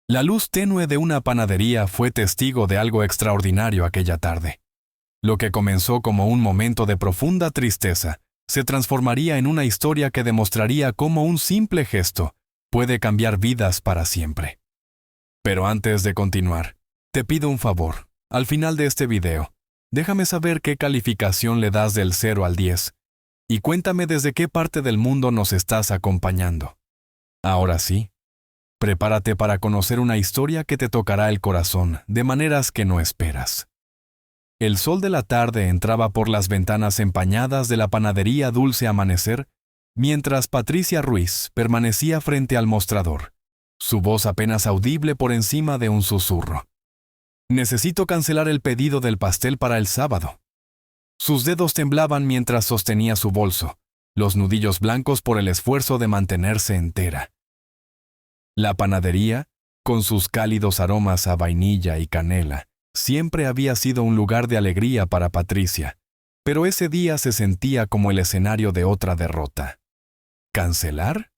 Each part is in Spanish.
La luz tenue de una panadería fue testigo de algo extraordinario aquella tarde. Lo que comenzó como un momento de profunda tristeza se transformaría en una historia que demostraría cómo un simple gesto puede cambiar vidas para siempre. Pero antes de continuar, te pido un favor. Al final de este video, déjame saber qué calificación le das del 0 al 10 y cuéntame desde qué parte del mundo nos estás acompañando. Ahora sí, prepárate para conocer una historia que te tocará el corazón de maneras que no esperas. El sol de la tarde entraba por las ventanas empañadas de la panadería Dulce Amanecer, mientras Patricia Ruiz permanecía frente al mostrador, su voz apenas audible por encima de un susurro. Necesito cancelar el pedido del pastel para el sábado. Sus dedos temblaban mientras sostenía su bolso, los nudillos blancos por el esfuerzo de mantenerse entera. La panadería, con sus cálidos aromas a vainilla y canela, siempre había sido un lugar de alegría para Patricia, pero ese día se sentía como el escenario de otra derrota. ¿Cancelar?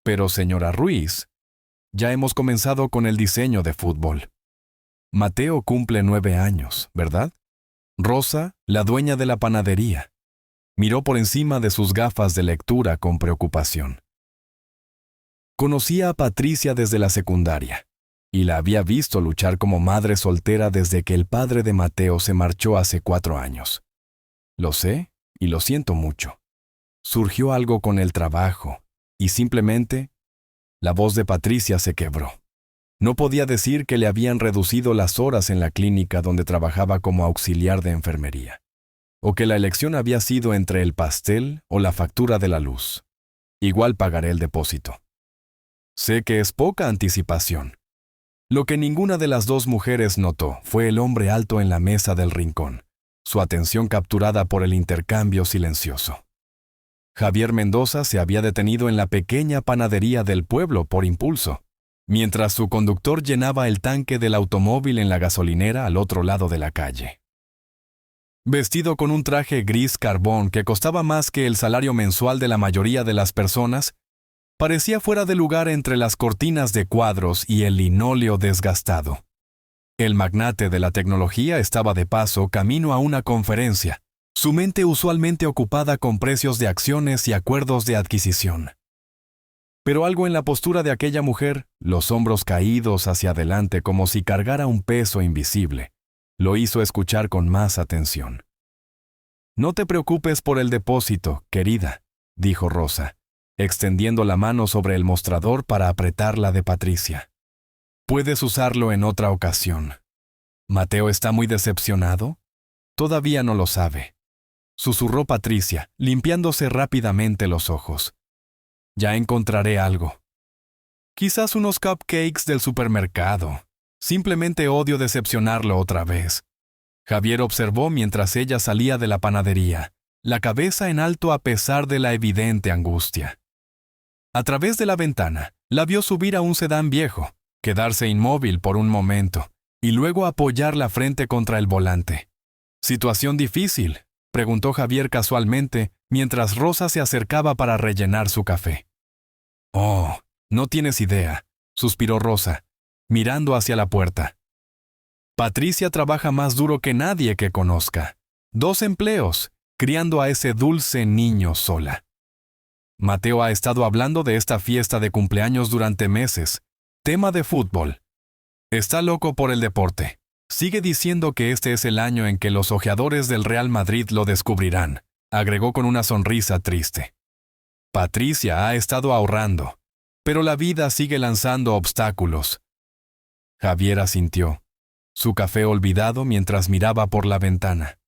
Pero, señora Ruiz, ya hemos comenzado con el diseño de fútbol. Mateo cumple 9 años, ¿verdad? Rosa, la dueña de la panadería, miró por encima de sus gafas de lectura con preocupación. Conocía a Patricia desde la secundaria, y la había visto luchar como madre soltera desde que el padre de Mateo se marchó hace 4 años. Lo sé y lo siento mucho. Surgió algo con el trabajo, y simplemente, la voz de Patricia se quebró. No podía decir que le habían reducido las horas en la clínica donde trabajaba como auxiliar de enfermería, o que la elección había sido entre el pastel o la factura de la luz. Igual pagaré el depósito. Sé que es poca anticipación. Lo que ninguna de las dos mujeres notó fue el hombre alto en la mesa del rincón, su atención capturada por el intercambio silencioso. Javier Mendoza se había detenido en la pequeña panadería del pueblo por impulso, mientras su conductor llenaba el tanque del automóvil en la gasolinera al otro lado de la calle. Vestido con un traje gris carbón que costaba más que el salario mensual de la mayoría de las personas, parecía fuera de lugar entre las cortinas de cuadros y el linóleo desgastado. El magnate de la tecnología estaba de paso camino a una conferencia, su mente usualmente ocupada con precios de acciones y acuerdos de adquisición. Pero algo en la postura de aquella mujer, los hombros caídos hacia adelante como si cargara un peso invisible, lo hizo escuchar con más atención. «No te preocupes por el depósito, querida», dijo Rosa, extendiendo la mano sobre el mostrador para apretar la de Patricia. «Puedes usarlo en otra ocasión». «¿Mateo está muy decepcionado?» «Todavía no lo sabe», susurró Patricia, limpiándose rápidamente los ojos. «Ya encontraré algo. Quizás unos cupcakes del supermercado. Simplemente odio decepcionarlo otra vez». Javier observó mientras ella salía de la panadería, la cabeza en alto a pesar de la evidente angustia. A través de la ventana, la vio subir a un sedán viejo, quedarse inmóvil por un momento, y luego apoyar la frente contra el volante. «¿Situación difícil?», preguntó Javier casualmente, mientras Rosa se acercaba para rellenar su café. «Oh, no tienes idea», suspiró Rosa, mirando hacia la puerta. «Patricia trabaja más duro que nadie que conozca. 2 empleos, criando a ese dulce niño sola. Mateo ha estado hablando de esta fiesta de cumpleaños durante meses, tema de fútbol. Está loco por el deporte. Sigue diciendo que este es el año en que los ojeadores del Real Madrid lo descubrirán», agregó con una sonrisa triste. «Patricia ha estado ahorrando, pero la vida sigue lanzando obstáculos». Javier asintió, su café olvidado mientras miraba por la ventana.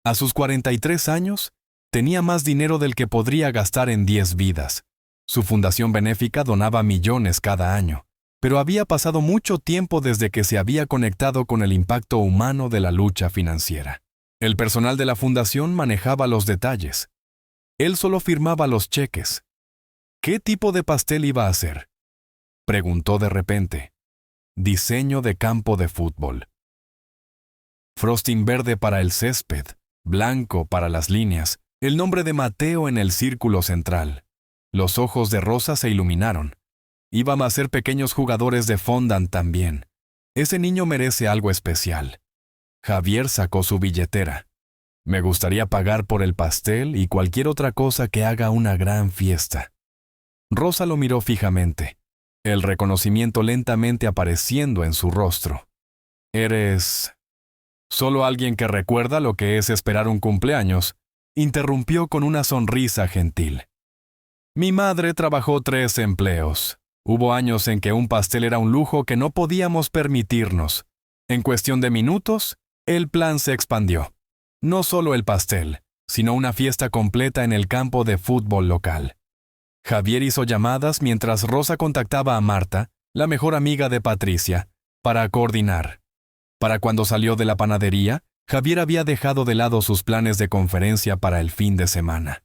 A sus 43 años, tenía más dinero del que podría gastar en 10 vidas. Su fundación benéfica donaba millones cada año, pero había pasado mucho tiempo desde que se había conectado con el impacto humano de la lucha financiera. El personal de la fundación manejaba los detalles. Él solo firmaba los cheques. ¿Qué tipo de pastel iba a hacer?, preguntó de repente. «Diseño de campo de fútbol. Frosting verde para el césped, blanco para las líneas, el nombre de Mateo en el círculo central». Los ojos de Rosa se iluminaron. Íbamos a ser pequeños jugadores de fondant también. Ese niño merece algo especial. Javier sacó su billetera. Me gustaría pagar por el pastel y cualquier otra cosa que haga una gran fiesta. Rosa lo miró fijamente, el reconocimiento lentamente apareciendo en su rostro. «¿Eres solo alguien que recuerda lo que es esperar un cumpleaños?», interrumpió con una sonrisa gentil. «Mi madre trabajó 3 empleos. Hubo años en que un pastel era un lujo que no podíamos permitirnos. En cuestión de minutos, el plan se expandió. No solo el pastel, sino una fiesta completa en el campo de fútbol local». Javier hizo llamadas mientras Rosa contactaba a Marta, la mejor amiga de Patricia, para coordinar. Para cuando salió de la panadería, Javier había dejado de lado sus planes de conferencia para el fin de semana.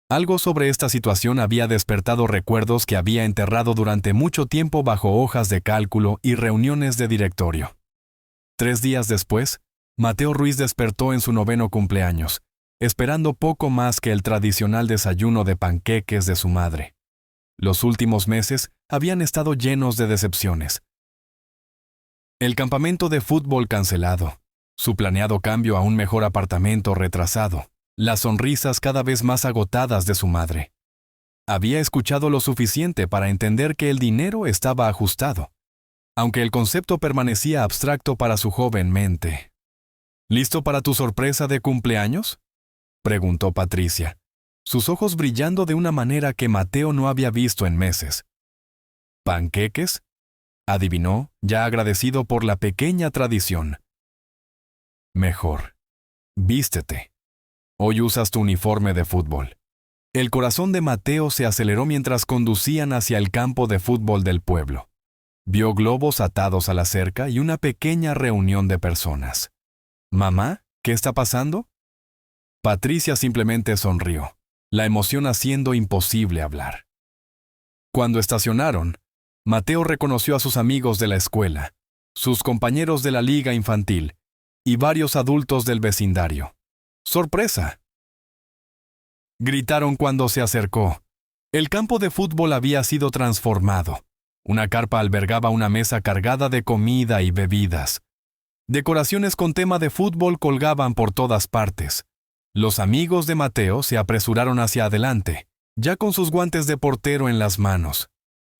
Algo sobre esta situación había despertado recuerdos que había enterrado durante mucho tiempo bajo hojas de cálculo y reuniones de directorio. 3 días después, Mateo Ruiz despertó en su 9º cumpleaños, esperando poco más que el tradicional desayuno de panqueques de su madre. Los últimos meses habían estado llenos de decepciones. El campamento de fútbol cancelado, su planeado cambio a un mejor apartamento retrasado, las sonrisas cada vez más agotadas de su madre. Había escuchado lo suficiente para entender que el dinero estaba ajustado, aunque el concepto permanecía abstracto para su joven mente. ¿Listo para tu sorpresa de cumpleaños?, preguntó Patricia, sus ojos brillando de una manera que Mateo no había visto en meses. ¿Panqueques?, adivinó, ya agradecido por la pequeña tradición. Mejor. Vístete. Hoy usas tu uniforme de fútbol. El corazón de Mateo se aceleró mientras conducían hacia el campo de fútbol del pueblo. Vio globos atados a la cerca y una pequeña reunión de personas. «¿Mamá? ¿Qué está pasando?». Patricia simplemente sonrió, la emoción haciendo imposible hablar. Cuando estacionaron, Mateo reconoció a sus amigos de la escuela, sus compañeros de la liga infantil y varios adultos del vecindario. ¡Sorpresa!, gritaron cuando se acercó. El campo de fútbol había sido transformado. Una carpa albergaba una mesa cargada de comida y bebidas. Decoraciones con tema de fútbol colgaban por todas partes. Los amigos de Mateo se apresuraron hacia adelante, ya con sus guantes de portero en las manos.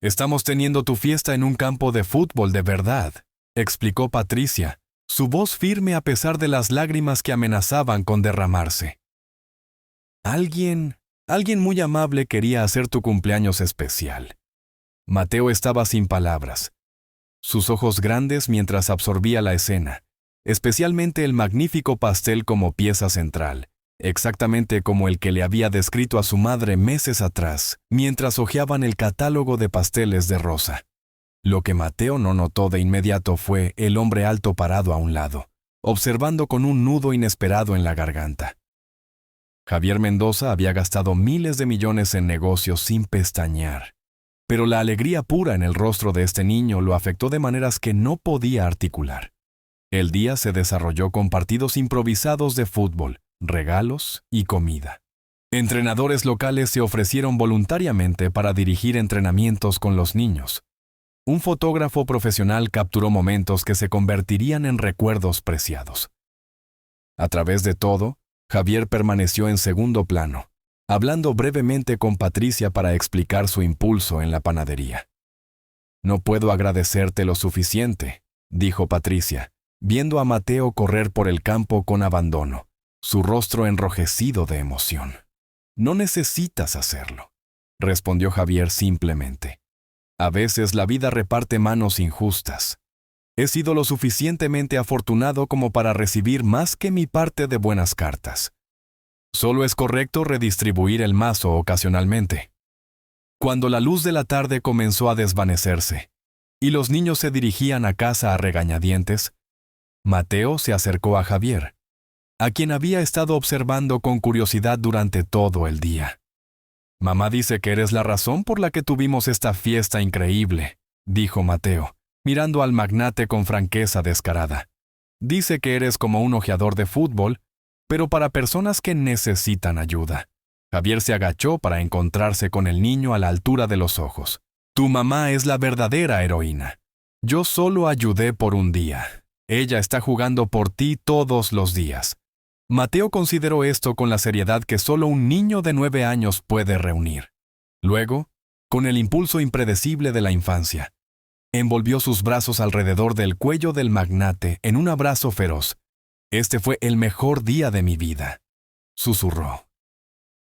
«Estamos teniendo tu fiesta en un campo de fútbol de verdad», explicó Patricia, su voz firme a pesar de las lágrimas que amenazaban con derramarse. Alguien muy amable quería hacer tu cumpleaños especial. Mateo estaba sin palabras, sus ojos grandes mientras absorbía la escena, especialmente el magnífico pastel como pieza central, exactamente como el que le había descrito a su madre meses atrás, mientras hojeaban el catálogo de pasteles de Rosa. Lo que Mateo no notó de inmediato fue el hombre alto parado a un lado, observando con un nudo inesperado en la garganta. Javier Mendoza había gastado miles de millones en negocios sin pestañear, pero la alegría pura en el rostro de este niño lo afectó de maneras que no podía articular. El día se desarrolló con partidos improvisados de fútbol, regalos y comida. Entrenadores locales se ofrecieron voluntariamente para dirigir entrenamientos con los niños. Un fotógrafo profesional capturó momentos que se convertirían en recuerdos preciados. A través de todo, Javier permaneció en segundo plano, hablando brevemente con Patricia para explicar su impulso en la panadería. «No puedo agradecerte lo suficiente», dijo Patricia, viendo a Mateo correr por el campo con abandono, su rostro enrojecido de emoción. «No necesitas hacerlo», respondió Javier simplemente. «A veces la vida reparte manos injustas. He sido lo suficientemente afortunado como para recibir más que mi parte de buenas cartas. Solo es correcto redistribuir el mazo ocasionalmente». Cuando la luz de la tarde comenzó a desvanecerse y los niños se dirigían a casa a regañadientes, Mateo se acercó a Javier, a quien había estado observando con curiosidad durante todo el día. «Mamá dice que eres la razón por la que tuvimos esta fiesta increíble», dijo Mateo, mirando al magnate con franqueza descarada. «Dice que eres como un ojeador de fútbol, pero para personas que necesitan ayuda». Javier se agachó para encontrarse con el niño a la altura de los ojos. Tu mamá es la verdadera heroína. Yo solo ayudé por un día. Ella está jugando por ti todos los días. Mateo consideró esto con la seriedad que solo un niño de 9 años puede reunir. Luego, con el impulso impredecible de la infancia, envolvió sus brazos alrededor del cuello del magnate en un abrazo feroz. «Este fue el mejor día de mi vida», susurró.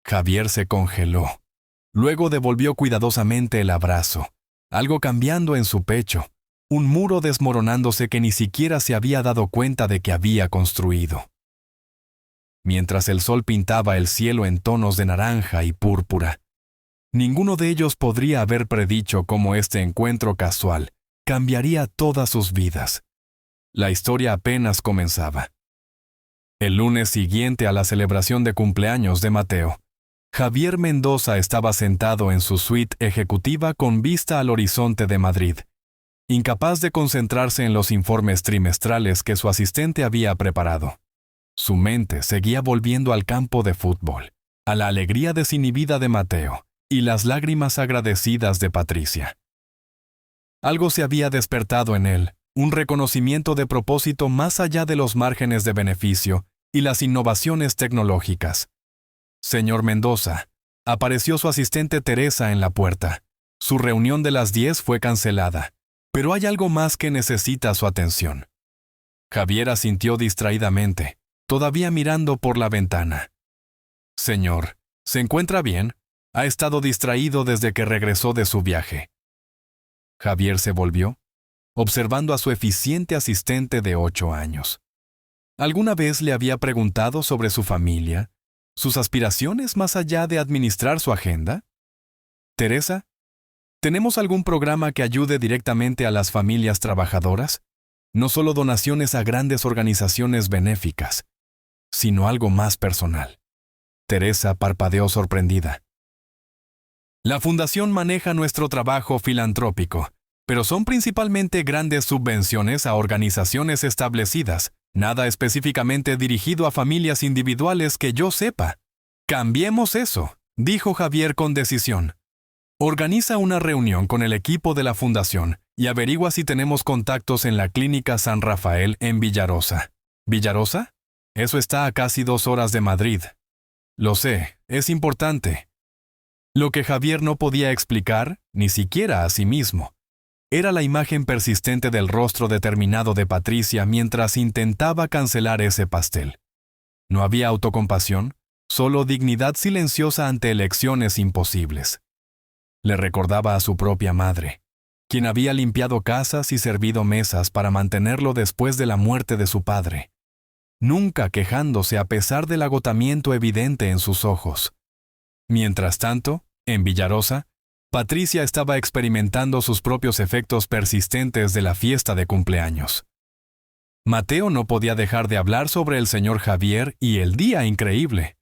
Javier se congeló. Luego devolvió cuidadosamente el abrazo, algo cambiando en su pecho, un muro desmoronándose que ni siquiera se había dado cuenta de que había construido. Mientras el sol pintaba el cielo en tonos de naranja y púrpura, ninguno de ellos podría haber predicho cómo este encuentro casual cambiaría todas sus vidas. La historia apenas comenzaba. El lunes siguiente a la celebración de cumpleaños de Mateo, Javier Mendoza estaba sentado en su suite ejecutiva con vista al horizonte de Madrid, incapaz de concentrarse en los informes trimestrales que su asistente había preparado. Su mente seguía volviendo al campo de fútbol, a la alegría desinhibida de Mateo y las lágrimas agradecidas de Patricia. Algo se había despertado en él, un reconocimiento de propósito más allá de los márgenes de beneficio y las innovaciones tecnológicas. Señor Mendoza, apareció su asistente Teresa en la puerta. Su reunión de las 10 fue cancelada, pero hay algo más que necesita su atención. Javier asintió distraídamente, todavía mirando por la ventana. Señor, ¿se encuentra bien? Ha estado distraído desde que regresó de su viaje. Javier se volvió, observando a su eficiente asistente de 8 años. ¿Alguna vez le había preguntado sobre su familia, sus aspiraciones más allá de administrar su agenda? Teresa, ¿tenemos algún programa que ayude directamente a las familias trabajadoras? No solo donaciones a grandes organizaciones benéficas, sino algo más personal. Teresa parpadeó sorprendida. La fundación maneja nuestro trabajo filantrópico, pero son principalmente grandes subvenciones a organizaciones establecidas, nada específicamente dirigido a familias individuales que yo sepa. Cambiemos eso, dijo Javier con decisión. Organiza una reunión con el equipo de la fundación y averigua si tenemos contactos en la Clínica San Rafael en Villarosa. ¿Villarosa? Eso está a casi 2 horas de Madrid. Lo sé, es importante. Lo que Javier no podía explicar, ni siquiera a sí mismo, era la imagen persistente del rostro determinado de Patricia mientras intentaba cancelar ese pastel. No había autocompasión, solo dignidad silenciosa ante elecciones imposibles. Le recordaba a su propia madre, quien había limpiado casas y servido mesas para mantenerlo después de la muerte de su padre, nunca quejándose a pesar del agotamiento evidente en sus ojos. Mientras tanto, en Villarosa, Patricia estaba experimentando sus propios efectos persistentes de la fiesta de cumpleaños. Mateo no podía dejar de hablar sobre el señor Javier y el día increíble.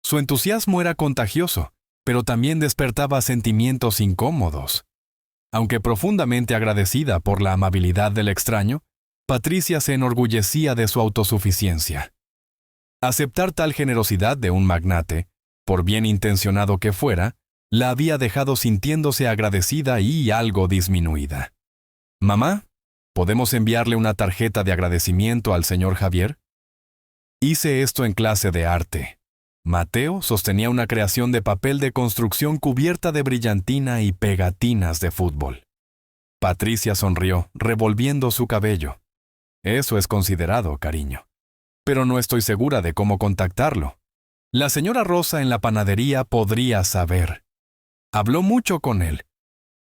Su entusiasmo era contagioso, pero también despertaba sentimientos incómodos. Aunque profundamente agradecida por la amabilidad del extraño, Patricia se enorgullecía de su autosuficiencia. Aceptar tal generosidad de un magnate, por bien intencionado que fuera, la había dejado sintiéndose agradecida y algo disminuida. «Mamá, ¿podemos enviarle una tarjeta de agradecimiento al señor Javier?» Hice esto en clase de arte. Mateo sostenía una creación de papel de construcción cubierta de brillantina y pegatinas de fútbol. Patricia sonrió, revolviendo su cabello. «Eso es considerado, cariño. Pero no estoy segura de cómo contactarlo. La señora Rosa en la panadería podría saber». Habló mucho con él.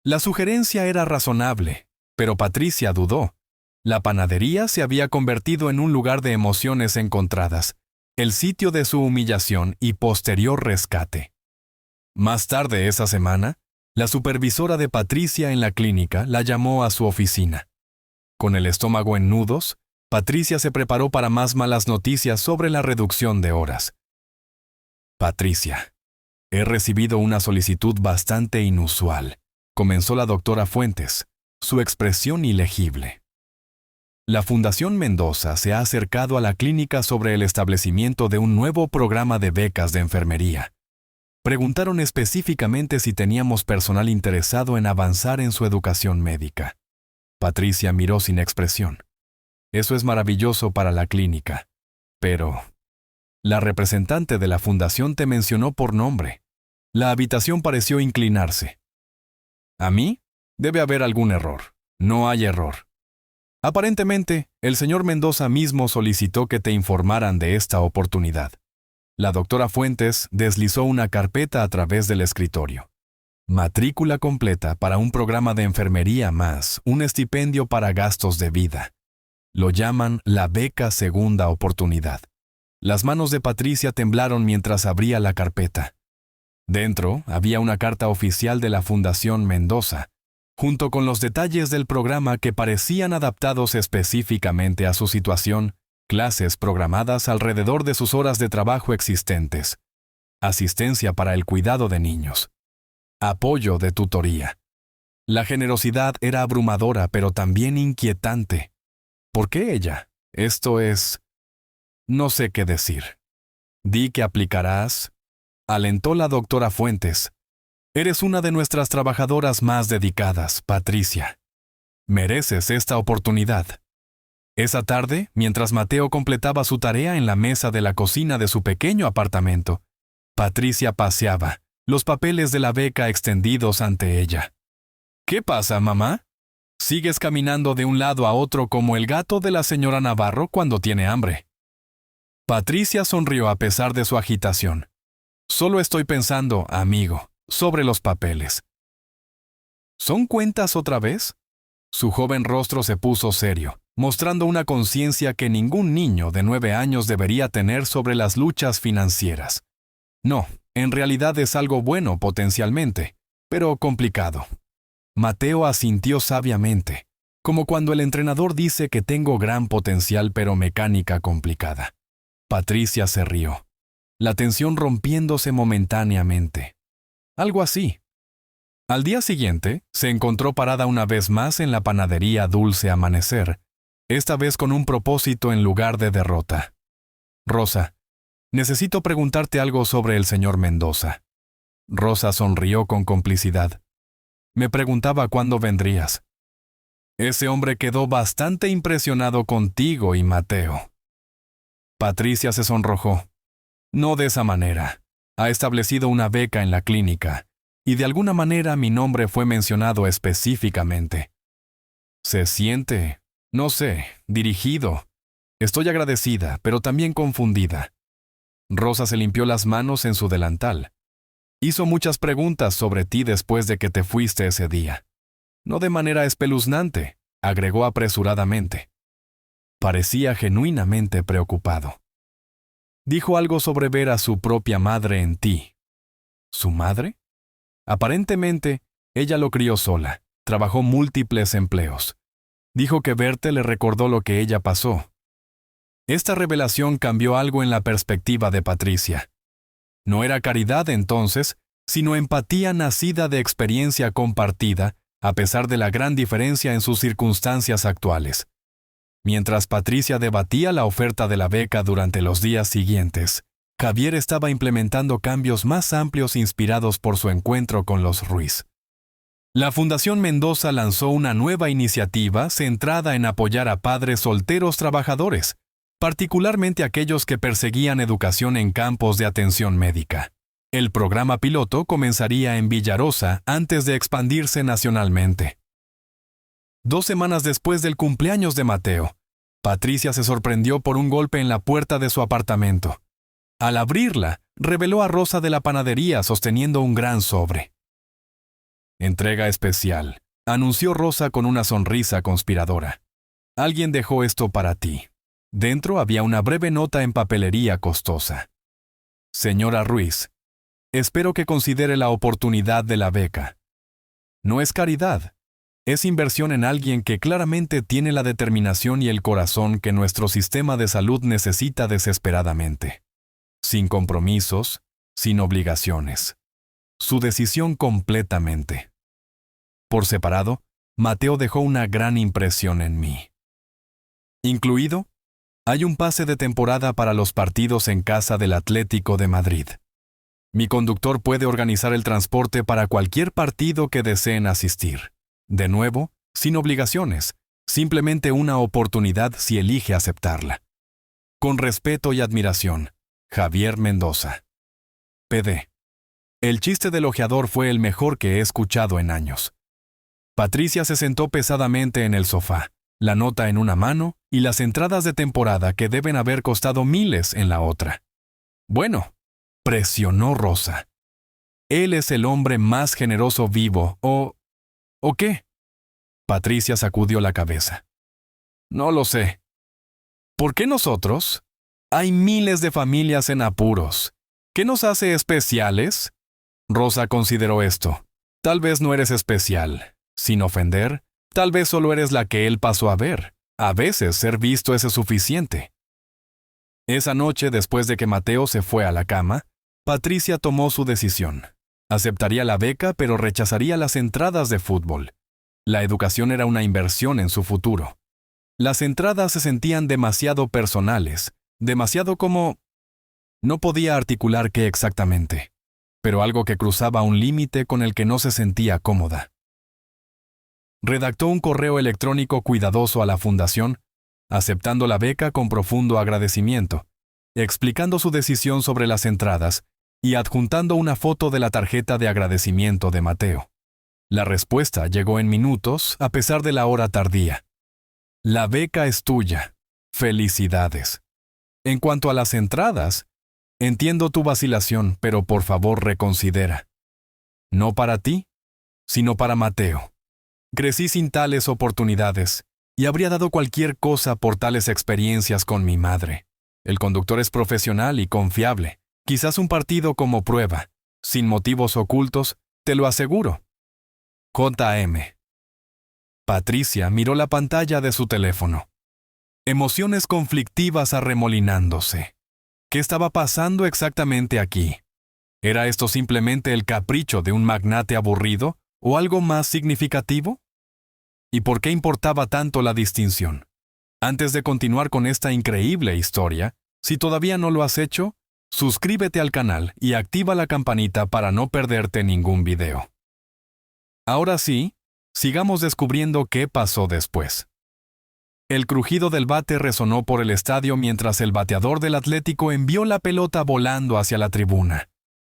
La sugerencia era razonable, pero Patricia dudó. La panadería se había convertido en un lugar de emociones encontradas, el sitio de su humillación y posterior rescate. Más tarde esa semana, la supervisora de Patricia en la clínica la llamó a su oficina. Con el estómago en nudos, Patricia se preparó para más malas noticias sobre la reducción de horas. «Patricia, he recibido una solicitud bastante inusual», comenzó la doctora Fuentes, su expresión ilegible. La Fundación Mendoza se ha acercado a la clínica sobre el establecimiento de un nuevo programa de becas de enfermería. Preguntaron específicamente si teníamos personal interesado en avanzar en su educación médica. Patricia miró sin expresión. Eso es maravilloso para la clínica. Pero la representante de la fundación te mencionó por nombre. La habitación pareció inclinarse. ¿A mí? Debe haber algún error. No hay error. Aparentemente, el señor Mendoza mismo solicitó que te informaran de esta oportunidad. La doctora Fuentes deslizó una carpeta a través del escritorio. Matrícula completa para un programa de enfermería más un estipendio para gastos de vida. Lo llaman la beca segunda oportunidad. Las manos de Patricia temblaron mientras abría la carpeta. Dentro había una carta oficial de la Fundación Mendoza, junto con los detalles del programa que parecían adaptados específicamente a su situación, clases programadas alrededor de sus horas de trabajo existentes, asistencia para el cuidado de niños, apoyo de tutoría. La generosidad era abrumadora, pero también inquietante. ¿Por qué ella? Esto es... No sé qué decir. Di que aplicarás, alentó la doctora Fuentes. Eres una de nuestras trabajadoras más dedicadas, Patricia. Mereces esta oportunidad. Esa tarde, mientras Mateo completaba su tarea en la mesa de la cocina de su pequeño apartamento, Patricia paseaba, los papeles de la beca extendidos ante ella. ¿Qué pasa, mamá? Sigues caminando de un lado a otro como el gato de la señora Navarro cuando tiene hambre. Patricia sonrió a pesar de su agitación. Solo estoy pensando, amigo, sobre los papeles. ¿Son cuentas otra vez? Su joven rostro se puso serio, mostrando una conciencia que ningún niño de 9 años debería tener sobre las luchas financieras. No, en realidad es algo bueno potencialmente, pero complicado. Mateo asintió sabiamente, como cuando el entrenador dice que tengo gran potencial pero mecánica complicada. Patricia se rió, la tensión rompiéndose momentáneamente. Algo así. Al día siguiente, se encontró parada una vez más en la panadería Dulce Amanecer, esta vez con un propósito en lugar de derrota. Rosa, necesito preguntarte algo sobre el señor Mendoza. Rosa sonrió con complicidad. Me preguntaba cuándo vendrías. Ese hombre quedó bastante impresionado contigo y Mateo. Patricia se sonrojó. No de esa manera. Ha establecido una beca en la clínica, y de alguna manera mi nombre fue mencionado específicamente. Se siente, no sé, dirigido. Estoy agradecida, pero también confundida. Rosa se limpió las manos en su delantal. Hizo muchas preguntas sobre ti después de que te fuiste ese día. No de manera espeluznante, agregó apresuradamente. Parecía genuinamente preocupado. Dijo algo sobre ver a su propia madre en ti. ¿Su madre? Aparentemente, ella lo crió sola, trabajó múltiples empleos. Dijo que verte le recordó lo que ella pasó. Esta revelación cambió algo en la perspectiva de Patricia. No era caridad entonces, sino empatía nacida de experiencia compartida, a pesar de la gran diferencia en sus circunstancias actuales. Mientras Patricia debatía la oferta de la beca durante los días siguientes, Javier estaba implementando cambios más amplios inspirados por su encuentro con los Ruiz. La Fundación Mendoza lanzó una nueva iniciativa centrada en apoyar a padres solteros trabajadores, particularmente aquellos que perseguían educación en campos de atención médica. El programa piloto comenzaría en Villarosa antes de expandirse nacionalmente. 2 semanas después del cumpleaños de Mateo, Patricia se sorprendió por un golpe en la puerta de su apartamento. Al abrirla, reveló a Rosa de la panadería sosteniendo un gran sobre. Entrega especial, anunció Rosa con una sonrisa conspiradora. Alguien dejó esto para ti. Dentro había una breve nota en papelería costosa. Señora Ruiz, espero que considere la oportunidad de la beca. No es caridad. Es inversión en alguien que claramente tiene la determinación y el corazón que nuestro sistema de salud necesita desesperadamente. Sin compromisos, sin obligaciones. Su decisión completamente. Por separado, Mateo dejó una gran impresión en mí. Incluido, hay un pase de temporada para los partidos en casa del Atlético de Madrid. Mi conductor puede organizar el transporte para cualquier partido que deseen asistir. De nuevo, sin obligaciones, simplemente una oportunidad si elige aceptarla. Con respeto y admiración, Javier Mendoza. PD. El chiste del ojeador fue el mejor que he escuchado en años. Patricia se sentó pesadamente en el sofá, la nota en una mano y las entradas de temporada que deben haber costado miles en la otra. Bueno, presionó Rosa. Él es el hombre más generoso vivo, ¿o qué? Patricia sacudió la cabeza. No lo sé. ¿Por qué nosotros? Hay miles de familias en apuros. ¿Qué nos hace especiales? Rosa consideró esto. Tal vez no eres especial. Sin ofender, tal vez solo eres la que él pasó a ver. A veces ser visto es suficiente. Esa noche, después de que Mateo se fue a la cama, Patricia tomó su decisión. Aceptaría la beca, pero rechazaría las entradas de fútbol. La educación era una inversión en su futuro. Las entradas se sentían demasiado personales, demasiado como... No podía articular qué exactamente, pero algo que cruzaba un límite con el que no se sentía cómoda. Redactó un correo electrónico cuidadoso a la fundación, aceptando la beca con profundo agradecimiento, explicando su decisión sobre las entradas y adjuntando una foto de la tarjeta de agradecimiento de Mateo. La respuesta llegó en minutos, a pesar de la hora tardía. La beca es tuya. Felicidades. En cuanto a las entradas, entiendo tu vacilación, pero por favor reconsidera. No para ti, sino para Mateo. Crecí sin tales oportunidades y habría dado cualquier cosa por tales experiencias con mi madre. El conductor es profesional y confiable. Quizás un partido como prueba, sin motivos ocultos, te lo aseguro. J.M. Patricia miró la pantalla de su teléfono. Emociones conflictivas arremolinándose. ¿Qué estaba pasando exactamente aquí? ¿Era esto simplemente el capricho de un magnate aburrido o algo más significativo? ¿Y por qué importaba tanto la distinción? Antes de continuar con esta increíble historia, si todavía no lo has hecho, suscríbete al canal y activa la campanita para no perderte ningún video. Ahora sí, sigamos descubriendo qué pasó después. El crujido del bate resonó por el estadio mientras el bateador del Atlético envió la pelota volando hacia la tribuna.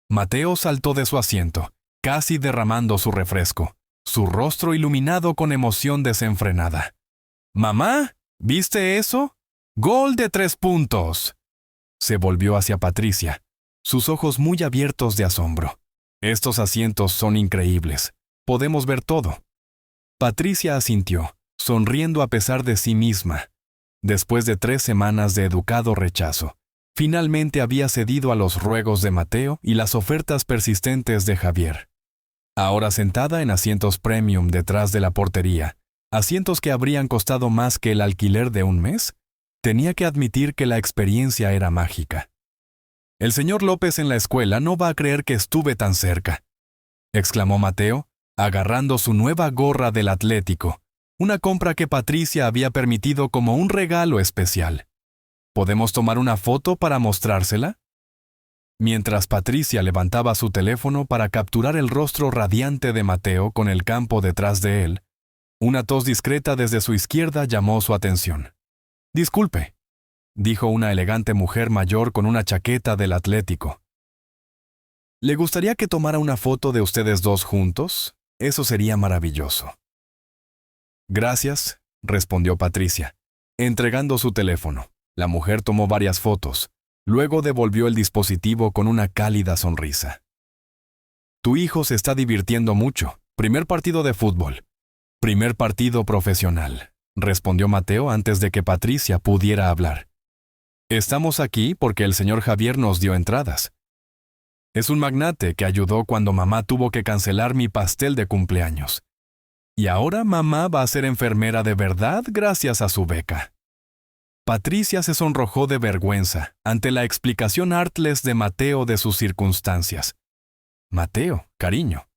Mateo saltó de su asiento, casi derramando su refresco, su rostro iluminado con emoción desenfrenada. «¡Mamá! ¿Viste eso? ¡Gol de 3 puntos!» Se volvió hacia Patricia, sus ojos muy abiertos de asombro. «Estos asientos son increíbles. Podemos ver todo». Patricia asintió, sonriendo a pesar de sí misma. Después de 3 semanas de educado rechazo, finalmente había cedido a los ruegos de Mateo y las ofertas persistentes de Javier. Ahora sentada en asientos premium detrás de la portería, asientos que habrían costado más que el alquiler de un mes, tenía que admitir que la experiencia era mágica. «El señor López en la escuela no va a creer que estuve tan cerca», exclamó Mateo, agarrando su nueva gorra del Atlético, una compra que Patricia había permitido como un regalo especial. ¿Podemos tomar una foto para mostrársela? Mientras Patricia levantaba su teléfono para capturar el rostro radiante de Mateo con el campo detrás de él, una tos discreta desde su izquierda llamó su atención. «Disculpe», dijo una elegante mujer mayor con una chaqueta del Atlético. «¿Le gustaría que tomara una foto de ustedes dos juntos? Eso sería maravilloso». «Gracias», respondió Patricia, entregando su teléfono. La mujer tomó varias fotos. Luego devolvió el dispositivo con una cálida sonrisa. «Tu hijo se está divirtiendo mucho. Primer partido de fútbol. Primer partido profesional», respondió Mateo antes de que Patricia pudiera hablar. «Estamos aquí porque el señor Javier nos dio entradas. Es un magnate que ayudó cuando mamá tuvo que cancelar mi pastel de cumpleaños. Y ahora mamá va a ser enfermera de verdad gracias a su beca». Patricia se sonrojó de vergüenza ante la explicación artless de Mateo de sus circunstancias. «Mateo, cariño,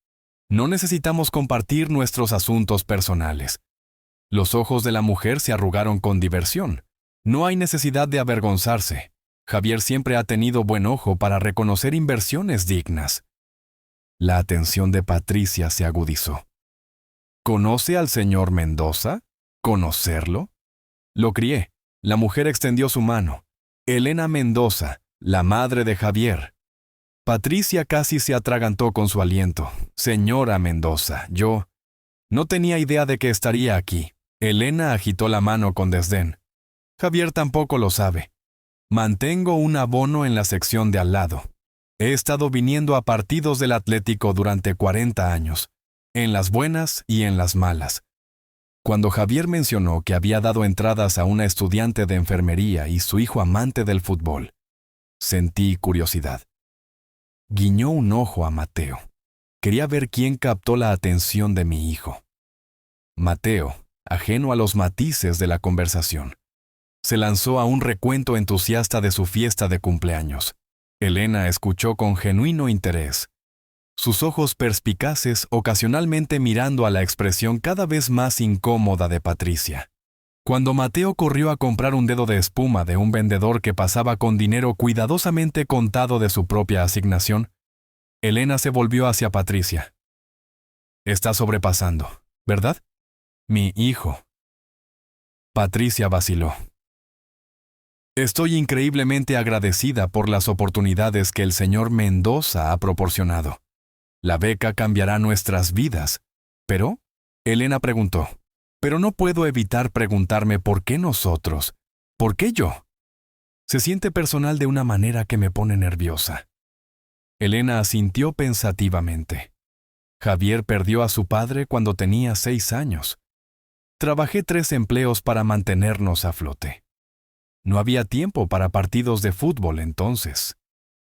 no necesitamos compartir nuestros asuntos personales». Los ojos de la mujer se arrugaron con diversión. «No hay necesidad de avergonzarse. Javier siempre ha tenido buen ojo para reconocer inversiones dignas. La atención de Patricia se agudizó. ¿Conoce al señor Mendoza? ¿Conocerlo? Lo crié. La mujer extendió su mano. Elena Mendoza, la madre de Javier. Patricia casi se atragantó con su aliento. Señora Mendoza, yo no tenía idea de que estaría aquí. Elena agitó la mano con desdén. Javier tampoco lo sabe. Mantengo un abono en la sección de al lado. He estado viniendo a partidos del Atlético durante 40 años, en las buenas y en las malas. Cuando Javier mencionó que había dado entradas a una estudiante de enfermería y su hijo amante del fútbol, sentí curiosidad. Guiñó un ojo a Mateo. Quería ver quién captó la atención de mi hijo. Mateo, ajeno a los matices de la conversación, se lanzó a un recuento entusiasta de su fiesta de cumpleaños. Elena escuchó con genuino interés, sus ojos perspicaces ocasionalmente mirando a la expresión cada vez más incómoda de Patricia. Cuando Mateo corrió a comprar un dedo de espuma de un vendedor que pasaba con dinero cuidadosamente contado de su propia asignación, Elena se volvió hacia Patricia. Está sobrepasando, ¿verdad? Mi hijo. Patricia vaciló. Estoy increíblemente agradecida por las oportunidades que el señor Mendoza ha proporcionado. La beca cambiará nuestras vidas. ¿Pero? Elena preguntó. Pero no puedo evitar preguntarme por qué nosotros. ¿Por qué yo? Se siente personal de una manera que me pone nerviosa. Elena asintió pensativamente. Javier perdió a su padre cuando tenía 6 años. Trabajé 3 empleos para mantenernos a flote. No había tiempo para partidos de fútbol entonces,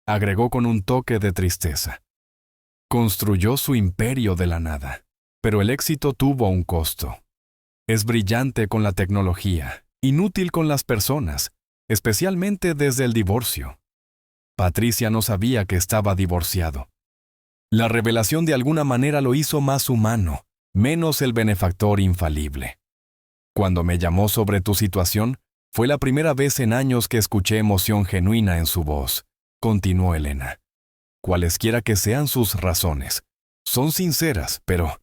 agregó con un toque de tristeza. Construyó su imperio de la nada, pero el éxito tuvo un costo. Es brillante con la tecnología, inútil con las personas, especialmente desde el divorcio. Patricia no sabía que estaba divorciado. La revelación de alguna manera lo hizo más humano, menos el benefactor infalible. Cuando me llamó sobre tu situación, fue la primera vez en años que escuché emoción genuina en su voz, continuó Elena. Cualesquiera que sean sus razones, son sinceras, pero...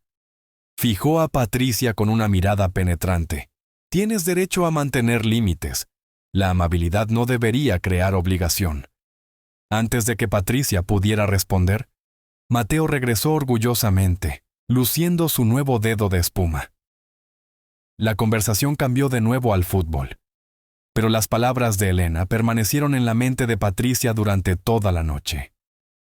Fijó a Patricia con una mirada penetrante. Tienes derecho a mantener límites. La amabilidad no debería crear obligación. Antes de que Patricia pudiera responder, Mateo regresó orgullosamente, luciendo su nuevo dedo de espuma. La conversación cambió de nuevo al fútbol. Pero las palabras de Elena permanecieron en la mente de Patricia durante toda la noche.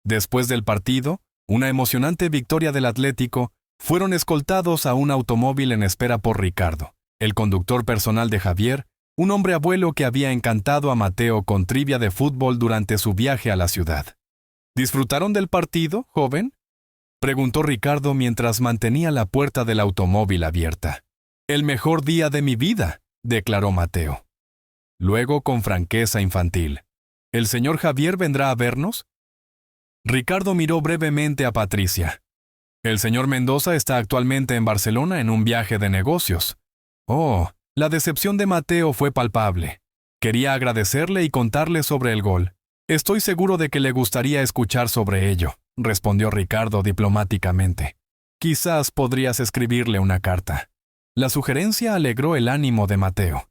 Después del partido, una emocionante victoria del Atlético, fueron escoltados a un automóvil en espera por Ricardo, el conductor personal de Javier, un hombre abuelo que había encantado a Mateo con trivia de fútbol durante su viaje a la ciudad. ¿Disfrutaron del partido, joven?, preguntó Ricardo mientras mantenía la puerta del automóvil abierta. El mejor día de mi vida, declaró Mateo. Luego, con franqueza infantil, ¿el señor Javier vendrá a vernos? Ricardo miró brevemente a Patricia. El señor Mendoza está actualmente en Barcelona en un viaje de negocios. Oh, la decepción de Mateo fue palpable. Quería agradecerle y contarle sobre el gol. Estoy seguro de que le gustaría escuchar sobre ello, respondió Ricardo diplomáticamente. Quizás podrías escribirle una carta. La sugerencia alegró el ánimo de Mateo,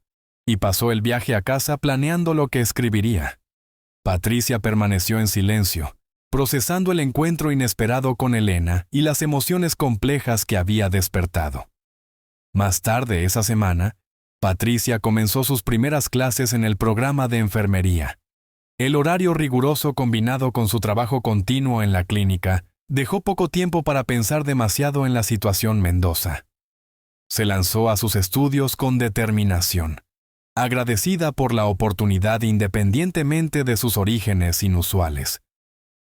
y pasó el viaje a casa planeando lo que escribiría. Patricia permaneció en silencio, procesando el encuentro inesperado con Elena y las emociones complejas que había despertado. Más tarde esa semana, Patricia comenzó sus primeras clases en el programa de enfermería. El horario riguroso combinado con su trabajo continuo en la clínica dejó poco tiempo para pensar demasiado en la situación Mendoza. Se lanzó a sus estudios con determinación, agradecida por la oportunidad independientemente de sus orígenes inusuales.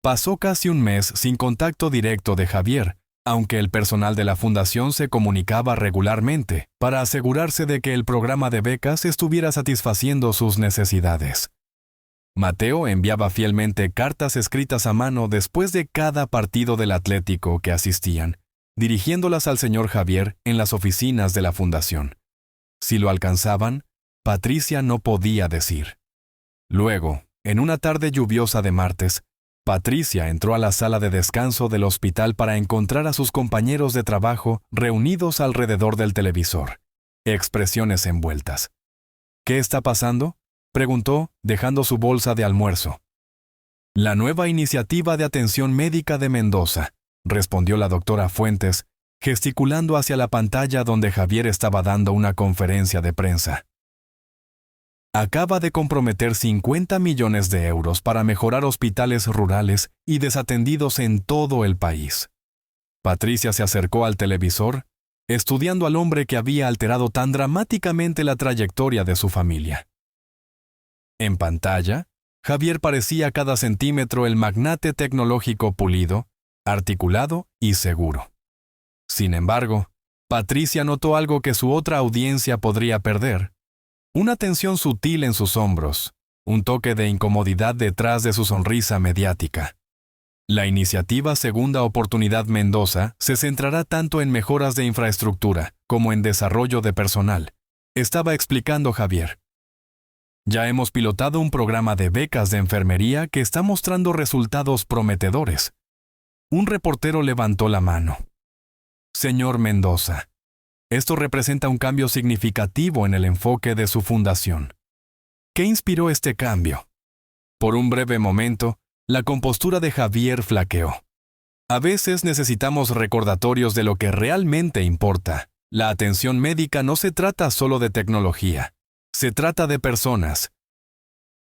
Pasó casi un mes sin contacto directo de Javier, aunque el personal de la fundación se comunicaba regularmente para asegurarse de que el programa de becas estuviera satisfaciendo sus necesidades. Mateo enviaba fielmente cartas escritas a mano después de cada partido del Atlético que asistían, dirigiéndolas al señor Javier en las oficinas de la fundación. Si lo alcanzaban, Patricia no podía decir. Luego, En una tarde lluviosa de martes, Patricia entró a la sala de descanso del hospital para encontrar a sus compañeros de trabajo reunidos alrededor del televisor, expresiones envueltas. ¿Qué está pasando?, preguntó, dejando su bolsa de almuerzo. La nueva iniciativa de atención médica de Mendoza, respondió la doctora Fuentes, gesticulando hacia la pantalla donde Javier estaba dando una conferencia de prensa. Acaba de comprometer 50 millones de euros para mejorar hospitales rurales y desatendidos en todo el país. Patricia se acercó al televisor, estudiando al hombre que había alterado tan dramáticamente la trayectoria de su familia. En pantalla, Javier parecía a cada centímetro el magnate tecnológico pulido, articulado y seguro. Sin embargo, Patricia notó algo que su otra audiencia podría perder: una tensión sutil en sus hombros, un toque de incomodidad detrás de su sonrisa mediática. La iniciativa Segunda Oportunidad Mendoza se centrará tanto en mejoras de infraestructura como en desarrollo de personal, estaba explicando Javier. Ya hemos pilotado un programa de becas de enfermería que está mostrando resultados prometedores. Un reportero levantó la mano. Señor Mendoza, esto representa un cambio significativo en el enfoque de su fundación. ¿Qué inspiró este cambio? Por un breve momento, la compostura de Javier flaqueó. A veces necesitamos recordatorios de lo que realmente importa. La atención médica no se trata solo de tecnología. Se trata de personas.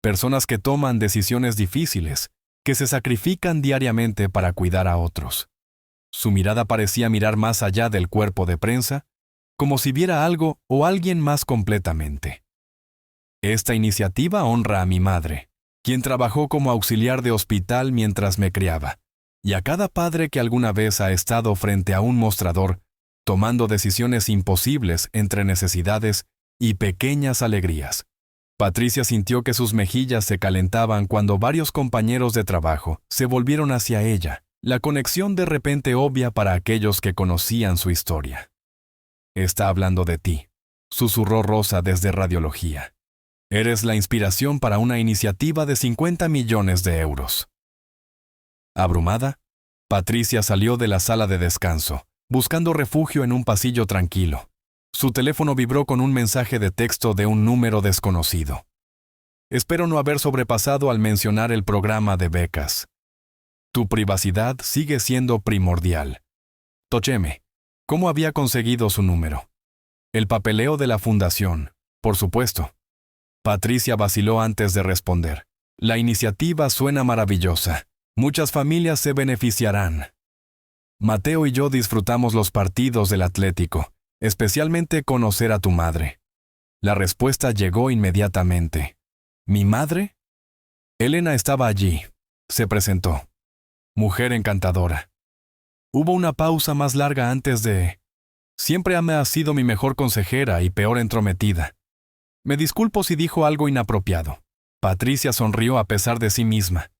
Personas que toman decisiones difíciles, que se sacrifican diariamente para cuidar a otros. Su mirada parecía mirar más allá del cuerpo de prensa, como si viera algo o alguien más completamente. Esta iniciativa honra a mi madre, quien trabajó como auxiliar de hospital mientras me criaba, y a cada padre que alguna vez ha estado frente a un mostrador, tomando decisiones imposibles entre necesidades y pequeñas alegrías. Patricia sintió que sus mejillas se calentaban cuando varios compañeros de trabajo se volvieron hacia ella, la conexión de repente obvia para aquellos que conocían su historia. Está hablando de ti, susurró Rosa desde Radiología. Eres la inspiración para una iniciativa de 50 millones de euros. Abrumada, Patricia salió de la sala de descanso, buscando refugio en un pasillo tranquilo. Su teléfono vibró con un mensaje de texto de un número desconocido. Espero no haber sobrepasado al mencionar el programa de becas. Tu privacidad sigue siendo primordial. Tocheme. ¿Cómo había conseguido su número? El papeleo de la fundación, por supuesto. Patricia vaciló antes de responder. La iniciativa suena maravillosa. Muchas familias se beneficiarán. Mateo y yo disfrutamos los partidos del Atlético, especialmente conocer a tu madre. La respuesta llegó inmediatamente. ¿Mi madre? Elena estaba allí. Se presentó. Mujer encantadora. Hubo una pausa más larga antes de... Siempre me ha sido mi mejor consejera y peor entrometida. Me disculpo si dijo algo inapropiado. Patricia sonrió a pesar de sí misma.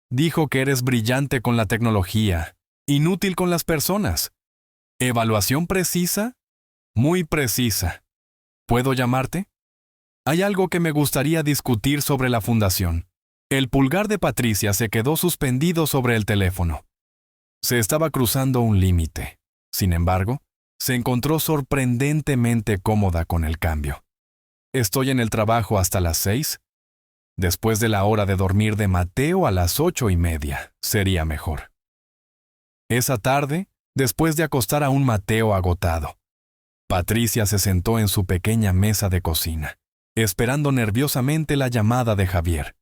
Dijo que eres brillante con la tecnología, inútil con las personas. ¿Evaluación precisa? Muy precisa. ¿Puedo llamarte? Hay algo que me gustaría discutir sobre la fundación. El pulgar de Patricia se quedó suspendido sobre el teléfono. Se estaba cruzando un límite. Sin embargo, se encontró sorprendentemente cómoda con el cambio. ¿Estoy en el trabajo hasta las 6? Después de la hora de dormir de Mateo a las 8:30, sería mejor. Esa tarde, después de acostar a un Mateo agotado, Patricia se sentó en su pequeña mesa de cocina, esperando nerviosamente la llamada de Javier.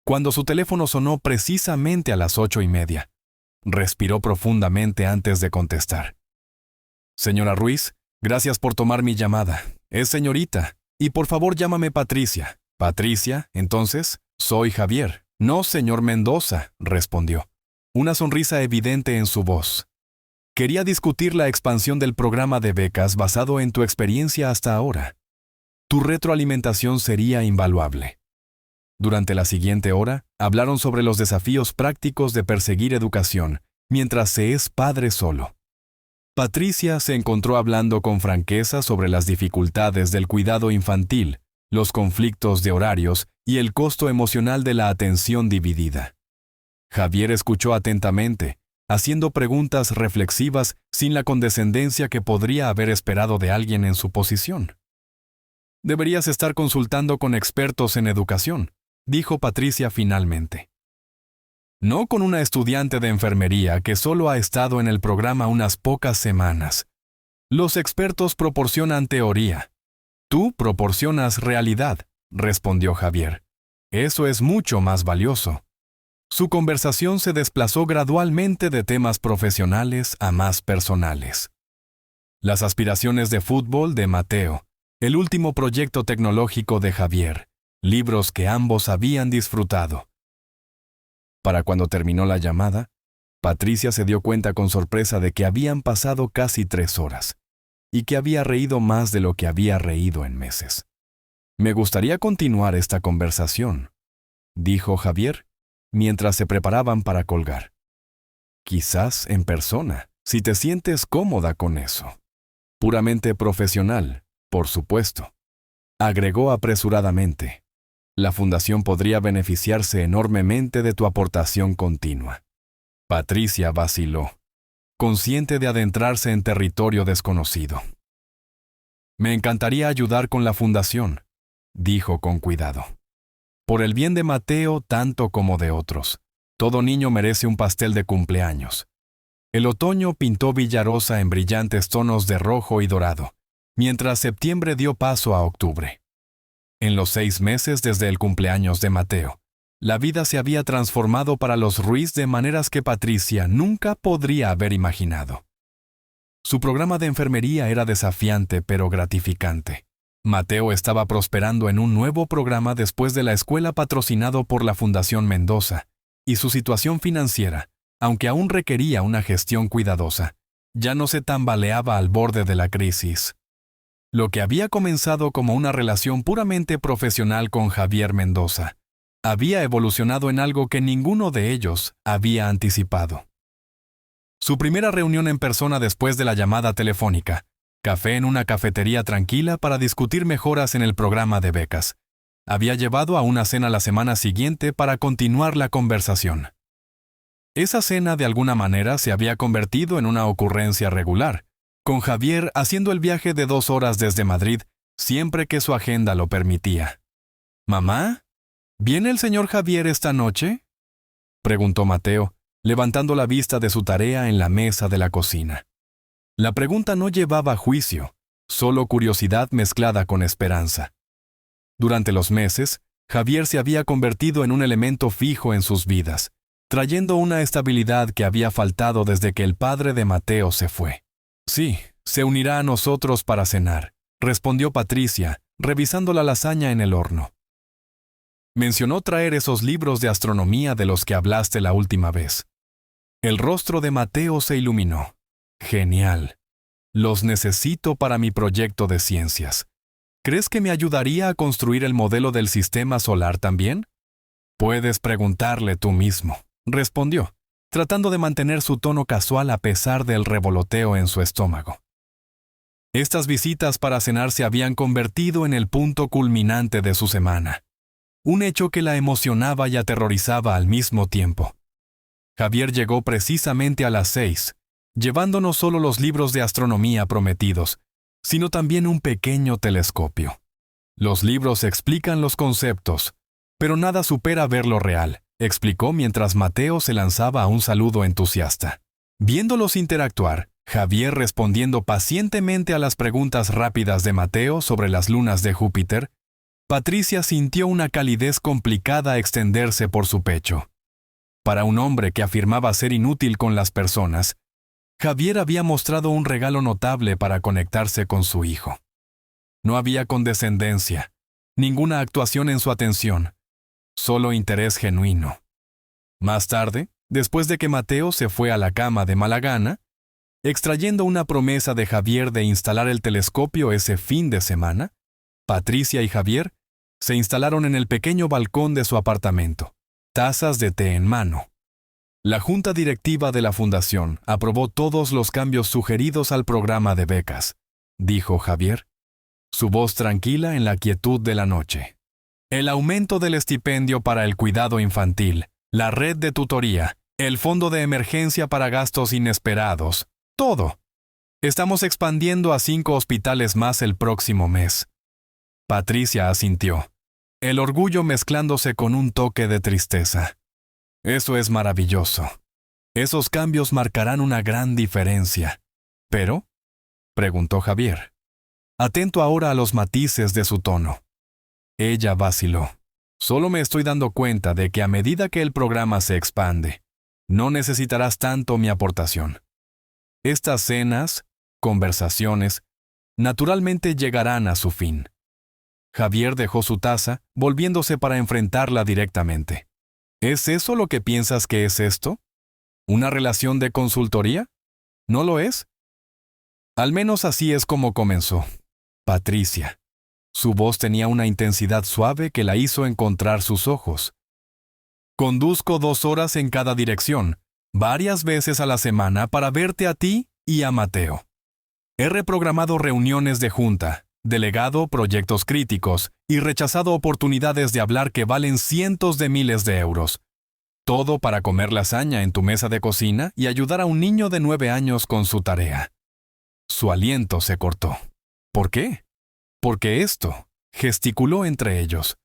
Cuando su teléfono sonó precisamente a las 8:30, respiró profundamente antes de contestar. Señora Ruiz, gracias por tomar mi llamada. Es señorita, y por favor llámame Patricia. Patricia, entonces, soy Javier. No, señor Mendoza, respondió. Una sonrisa evidente en su voz. Quería discutir la expansión del programa de becas basado en tu experiencia hasta ahora. Tu retroalimentación sería invaluable. Durante la siguiente hora, hablaron sobre los desafíos prácticos de perseguir educación mientras se es padre solo. Patricia se encontró hablando con franqueza sobre las dificultades del cuidado infantil, los conflictos de horarios y el costo emocional de la atención dividida. Javier escuchó atentamente, haciendo preguntas reflexivas sin la condescendencia que podría haber esperado de alguien en su posición. «Deberías estar consultando con expertos en educación», dijo Patricia finalmente. «No con una estudiante de enfermería que solo ha estado en el programa unas pocas semanas. Los expertos proporcionan teoría. Tú proporcionas realidad», respondió Javier. «Eso es mucho más valioso». Su conversación se desplazó gradualmente de temas profesionales a más personales. Las aspiraciones de fútbol de Mateo, el último proyecto tecnológico de Javier, libros que ambos habían disfrutado. Para cuando terminó la llamada, Patricia se dio cuenta con sorpresa de que habían pasado casi 3 horas, y que había reído más de lo que había reído en meses. «Me gustaría continuar esta conversación», dijo Javier, mientras se preparaban para colgar. «Quizás en persona, si te sientes cómoda con eso. Puramente profesional, por supuesto», agregó apresuradamente. «La fundación podría beneficiarse enormemente de tu aportación continua». Patricia vaciló, consciente de adentrarse en territorio desconocido. «Me encantaría ayudar con la fundación», dijo con cuidado. «Por el bien de Mateo tanto como de otros. Todo niño merece un pastel de cumpleaños». El otoño pintó Villarosa en brillantes tonos de rojo y dorado, mientras septiembre dio paso a octubre. En los 6 meses desde el cumpleaños de Mateo, la vida se había transformado para los Ruiz de maneras que Patricia nunca podría haber imaginado. Su programa de enfermería era desafiante pero gratificante. Mateo estaba prosperando en un nuevo programa después de la escuela patrocinado por la Fundación Mendoza, y su situación financiera, aunque aún requería una gestión cuidadosa, ya no se tambaleaba al borde de la crisis. Lo que había comenzado como una relación puramente profesional con Javier Mendoza, había evolucionado en algo que ninguno de ellos había anticipado. Su primera reunión en persona después de la llamada telefónica, café en una cafetería tranquila para discutir mejoras en el programa de becas, había llevado a una cena la semana siguiente para continuar la conversación. Esa cena de alguna manera se había convertido en una ocurrencia regular, con Javier haciendo el viaje de 2 horas desde Madrid siempre que su agenda lo permitía. «¿Mamá? ¿Viene el señor Javier esta noche?», preguntó Mateo, levantando la vista de su tarea en la mesa de la cocina. La pregunta no llevaba juicio, solo curiosidad mezclada con esperanza. Durante los meses, Javier se había convertido en un elemento fijo en sus vidas, trayendo una estabilidad que había faltado desde que el padre de Mateo se fue. «Sí, se unirá a nosotros para cenar», respondió Patricia, revisando la lasaña en el horno. «Mencionó traer esos libros de astronomía de los que hablaste la última vez». El rostro de Mateo se iluminó. «Genial. Los necesito para mi proyecto de ciencias. ¿Crees que me ayudaría a construir el modelo del sistema solar también?». «Puedes preguntarle tú mismo», respondió, tratando de mantener su tono casual a pesar del revoloteo en su estómago. Estas visitas para cenar se habían convertido en el punto culminante de su semana, un hecho que la emocionaba y aterrorizaba al mismo tiempo. Javier llegó precisamente a las 6, llevando no solo los libros de astronomía prometidos, sino también un pequeño telescopio. «Los libros explican los conceptos, pero nada supera verlo real», explicó mientras Mateo se lanzaba a un saludo entusiasta. Viéndolos interactuar, Javier respondiendo pacientemente a las preguntas rápidas de Mateo sobre las lunas de Júpiter, Patricia sintió una calidez complicada extenderse por su pecho. Para un hombre que afirmaba ser inútil con las personas, Javier había mostrado un regalo notable para conectarse con su hijo. No había condescendencia, ninguna actuación en su atención, solo interés genuino. Más tarde, después de que Mateo se fue a la cama de mala gana, extrayendo una promesa de Javier de instalar el telescopio ese fin de semana, Patricia y Javier se instalaron en el pequeño balcón de su apartamento, tazas de té en mano. La junta directiva de la fundación aprobó todos los cambios sugeridos al programa de becas, dijo Javier, su voz tranquila en la quietud de la noche. el aumento del estipendio para el cuidado infantil, la red de tutoría, el fondo de emergencia para gastos inesperados, todo. Estamos expandiendo a 5 hospitales más el próximo mes. Patricia asintió, el orgullo mezclándose con un toque de tristeza. Eso es maravilloso. Esos cambios marcarán una gran diferencia. ¿Pero? Preguntó Javier, atento ahora a los matices de su tono. Ella vaciló. Solo me estoy dando cuenta de que a medida que el programa se expande, no necesitarás tanto mi aportación. Estas cenas, conversaciones, naturalmente llegarán a su fin. Javier dejó su taza, volviéndose para enfrentarla directamente. ¿Es eso lo que piensas que es esto? ¿Una relación de consultoría? ¿No lo es? Al menos así es como comenzó. Patricia. Su voz tenía una intensidad suave que la hizo encontrar sus ojos. Conduzco 2 horas en cada dirección, varias veces a la semana para verte a ti y a Mateo. He reprogramado reuniones de junta, delegado proyectos críticos y rechazado oportunidades de hablar que valen cientos de miles de euros. Todo para comer lasaña en tu mesa de cocina y ayudar a un niño de 9 años con su tarea. Su aliento se cortó. ¿Por qué? Porque esto, gesticuló entre ellos,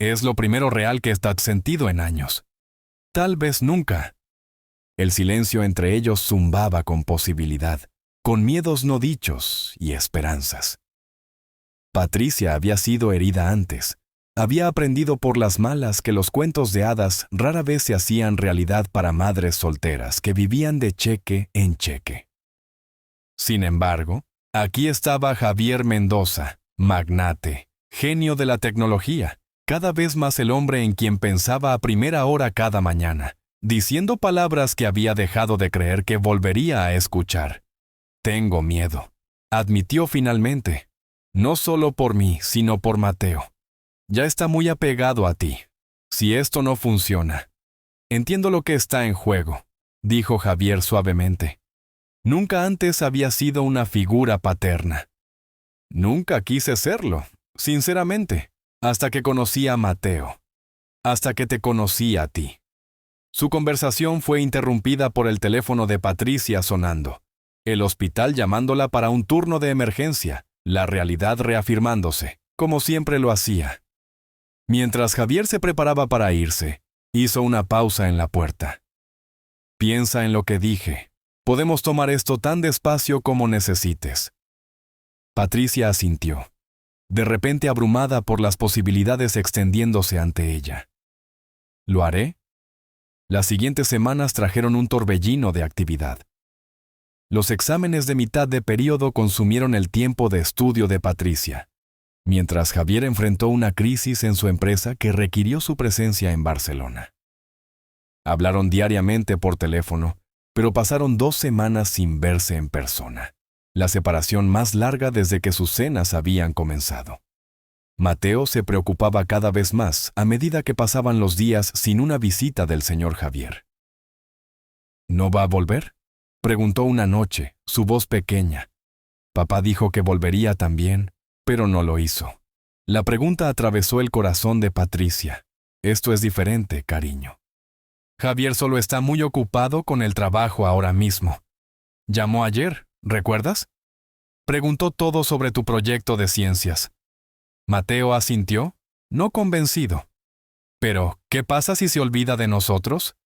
es lo primero real que estás sentido en años. Tal vez nunca. El silencio entre ellos zumbaba con posibilidad, con miedos no dichos y esperanzas. Patricia había sido herida antes. Había aprendido por las malas que los cuentos de hadas rara vez se hacían realidad para madres solteras que vivían de cheque en cheque. Sin embargo, aquí estaba Javier Mendoza, magnate, genio de la tecnología, cada vez más el hombre en quien pensaba a primera hora cada mañana, diciendo palabras que había dejado de creer que volvería a escuchar. Tengo miedo, admitió finalmente, no solo por mí, sino por Mateo. Ya está muy apegado a ti. Si esto no funciona. Entiendo lo que está en juego, dijo Javier suavemente. Nunca antes había sido una figura paterna. Nunca quise serlo, sinceramente, hasta que conocí a Mateo. Hasta que te conocí a ti. Su conversación fue interrumpida por el teléfono de Patricia sonando. El hospital llamándola para un turno de emergencia, la realidad reafirmándose, como siempre lo hacía. Mientras Javier se preparaba para irse, hizo una pausa en la puerta. Piensa en lo que dije. Podemos tomar esto tan despacio como necesites. Patricia asintió, de repente abrumada por las posibilidades extendiéndose ante ella. ¿Lo haré? Las siguientes semanas trajeron un torbellino de actividad. Los exámenes de mitad de período consumieron el tiempo de estudio de Patricia, mientras Javier enfrentó una crisis en su empresa que requirió su presencia en Barcelona. Hablaron diariamente por teléfono, pero pasaron 2 semanas sin verse en persona, la separación más larga desde que sus cenas habían comenzado. Mateo se preocupaba cada vez más a medida que pasaban los días sin una visita del señor Javier. ¿No va a volver?, preguntó una noche, su voz pequeña. Papá dijo que volvería también, pero no lo hizo. La pregunta atravesó el corazón de Patricia. Esto es diferente, cariño. Javier solo está muy ocupado con el trabajo ahora mismo. Llamó ayer, ¿recuerdas? Preguntó todo sobre tu proyecto de ciencias. Mateo asintió, no convencido. Pero, ¿qué pasa si se olvida de nosotros?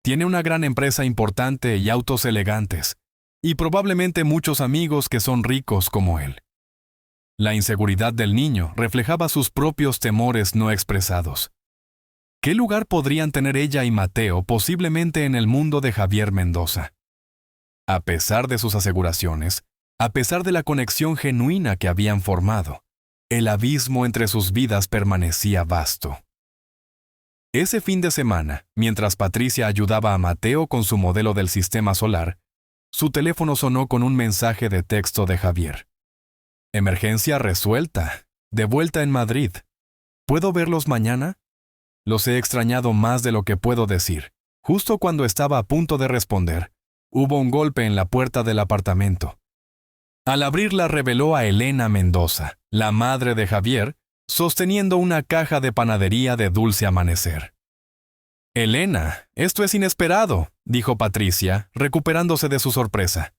Tiene una gran empresa importante y autos elegantes, y probablemente muchos amigos que son ricos como él. La inseguridad del niño reflejaba sus propios temores no expresados. ¿Qué lugar podrían tener ella y Mateo posiblemente en el mundo de Javier Mendoza? A pesar de sus aseguraciones, a pesar de la conexión genuina que habían formado, el abismo entre sus vidas permanecía vasto. Ese fin de semana, mientras Patricia ayudaba a Mateo con su modelo del sistema solar, su teléfono sonó con un mensaje de texto de Javier. Emergencia resuelta. De vuelta en Madrid. ¿Puedo verlos mañana? Los he extrañado más de lo que puedo decir. Justo cuando estaba a punto de responder, hubo un golpe en la puerta del apartamento. Al abrirla reveló a Elena Mendoza, la madre de Javier, sosteniendo una caja de panadería de dulce amanecer. «Elena, esto es inesperado», dijo Patricia, recuperándose de su sorpresa.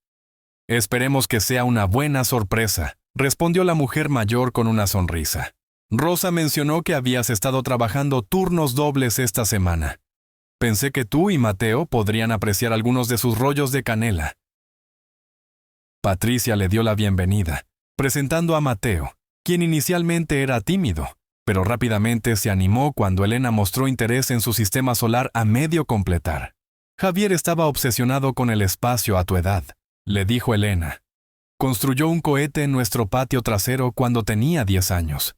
«Esperemos que sea una buena sorpresa», respondió la mujer mayor con una sonrisa. «Rosa mencionó que habías estado trabajando turnos dobles esta semana. Pensé que tú y Mateo podrían apreciar algunos de sus rollos de canela». Patricia le dio la bienvenida, presentando a Mateo, quien inicialmente era tímido, pero rápidamente se animó cuando Elena mostró interés en su sistema solar a medio completar. «Javier estaba obsesionado con el espacio a tu edad», le dijo Elena. «Construyó un cohete en nuestro patio trasero cuando tenía 10 años.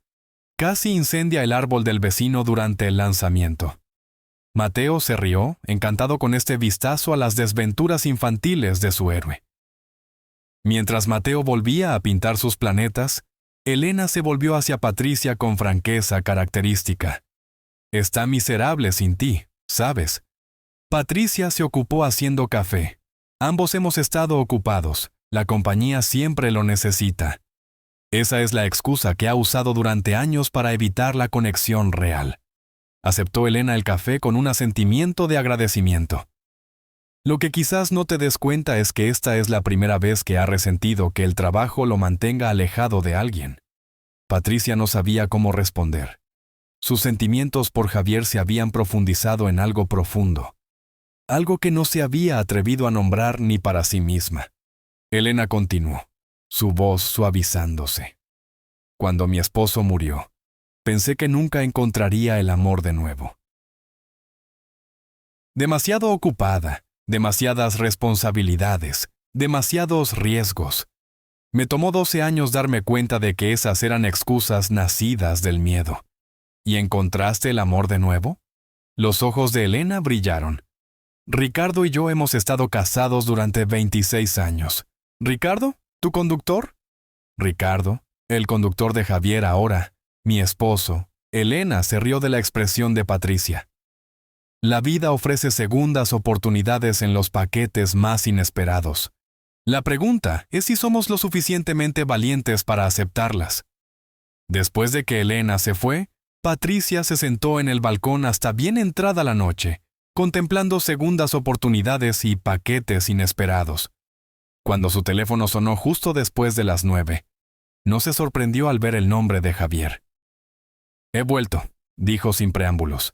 Casi incendia el árbol del vecino durante el lanzamiento». Mateo se rió, encantado con este vistazo a las desventuras infantiles de su héroe. Mientras Mateo volvía a pintar sus planetas, Elena se volvió hacia Patricia con franqueza característica. «Está miserable sin ti, ¿sabes?» Patricia se ocupó haciendo café. «Ambos hemos estado ocupados. La compañía siempre lo necesita». Esa es la excusa que ha usado durante años para evitar la conexión real. Aceptó Elena el café con un asentimiento de agradecimiento. Lo que quizás no te des cuenta es que esta es la primera vez que ha resentido que el trabajo lo mantenga alejado de alguien. Patricia no sabía cómo responder. Sus sentimientos por Javier se habían profundizado en algo profundo, algo que no se había atrevido a nombrar ni para sí misma. Elena continuó, su voz suavizándose. «Cuando mi esposo murió, pensé que nunca encontraría el amor de nuevo. Demasiado ocupada, demasiadas responsabilidades, demasiados riesgos. Me tomó 12 años darme cuenta de que esas eran excusas nacidas del miedo. ¿Y encontraste el amor de nuevo?» Los ojos de Elena brillaron. «Ricardo y yo hemos estado casados durante 26 años. ¿Ricardo? ¿Tu conductor?» «Ricardo, el conductor de Javier ahora, mi esposo». Elena se rió de la expresión de Patricia. La vida ofrece segundas oportunidades en los paquetes más inesperados. La pregunta es si somos lo suficientemente valientes para aceptarlas. Después de que Elena se fue, Patricia se sentó en el balcón hasta bien entrada la noche, contemplando segundas oportunidades y paquetes inesperados. Cuando su teléfono sonó justo después de las 9, no se sorprendió al ver el nombre de Javier. «He vuelto», dijo sin preámbulos.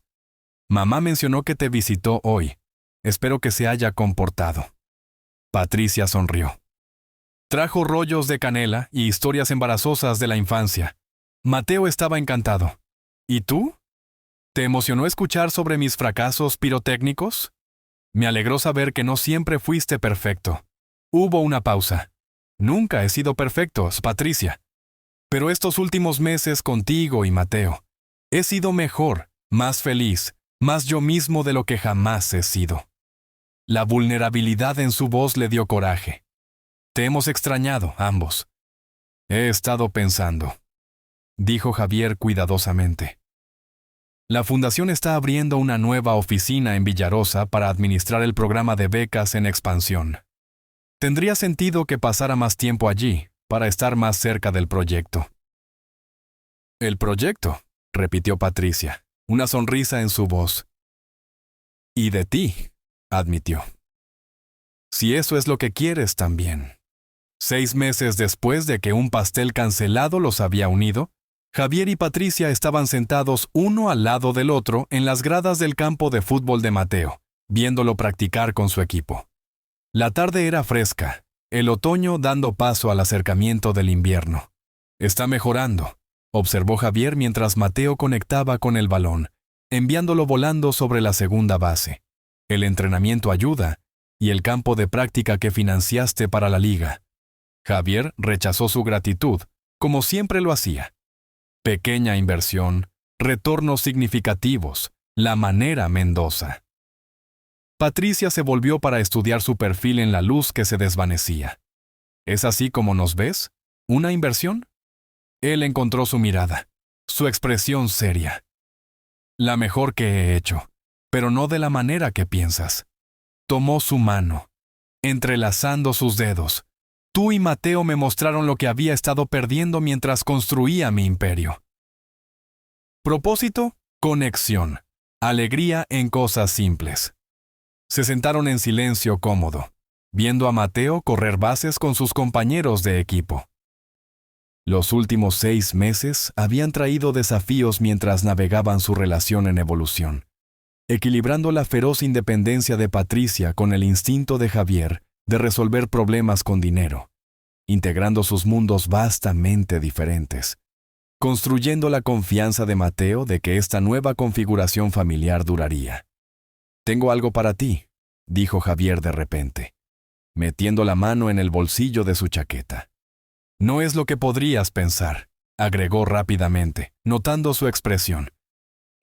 «Mamá mencionó que te visitó hoy. Espero que se haya comportado». Patricia sonrió. Trajo rollos de canela y historias embarazosas de la infancia. Mateo estaba encantado. ¿Y tú? ¿Te emocionó escuchar sobre mis fracasos pirotécnicos? Me alegró saber que no siempre fuiste perfecto. Hubo una pausa. Nunca he sido perfecto, Patricia. Pero estos últimos meses contigo y Mateo, he sido mejor, más feliz, más yo mismo de lo que jamás he sido». La vulnerabilidad en su voz le dio coraje. «Te hemos extrañado, ambos». «He estado pensando», dijo Javier cuidadosamente. «La fundación está abriendo una nueva oficina en Villarosa para administrar el programa de becas en expansión. Tendría sentido que pasara más tiempo allí, para estar más cerca del proyecto». «¿El proyecto?», repitió Patricia, una sonrisa en su voz. «Y de ti», admitió. «Si eso es lo que quieres también». 6 meses después de que un pastel cancelado los había unido, Javier y Patricia estaban sentados uno al lado del otro en las gradas del campo de fútbol de Mateo, viéndolo practicar con su equipo. La tarde era fresca, el otoño dando paso al acercamiento del invierno. «Está mejorando», observó Javier mientras Mateo conectaba con el balón, enviándolo volando sobre la segunda base. «El entrenamiento ayuda, y el campo de práctica que financiaste para la liga». Javier rechazó su gratitud, como siempre lo hacía. Pequeña inversión, retornos significativos, la manera Mendoza. Patricia se volvió para estudiar su perfil en la luz que se desvanecía. «¿Es así como nos ves? ¿Una inversión?» Él encontró su mirada, su expresión seria. «La mejor que he hecho, pero no de la manera que piensas». Tomó su mano, entrelazando sus dedos. «Tú y Mateo me mostraron lo que había estado perdiendo mientras construía mi imperio». Propósito, conexión, alegría en cosas simples. Se sentaron en silencio cómodo, viendo a Mateo correr bases con sus compañeros de equipo. Los últimos 6 meses habían traído desafíos mientras navegaban su relación en evolución, equilibrando la feroz independencia de Patricia con el instinto de Javier de resolver problemas con dinero, integrando sus mundos vastamente diferentes, construyendo la confianza de Mateo de que esta nueva configuración familiar duraría. «Tengo algo para ti», dijo Javier de repente, metiendo la mano en el bolsillo de su chaqueta. «No es lo que podrías pensar», agregó rápidamente, notando su expresión.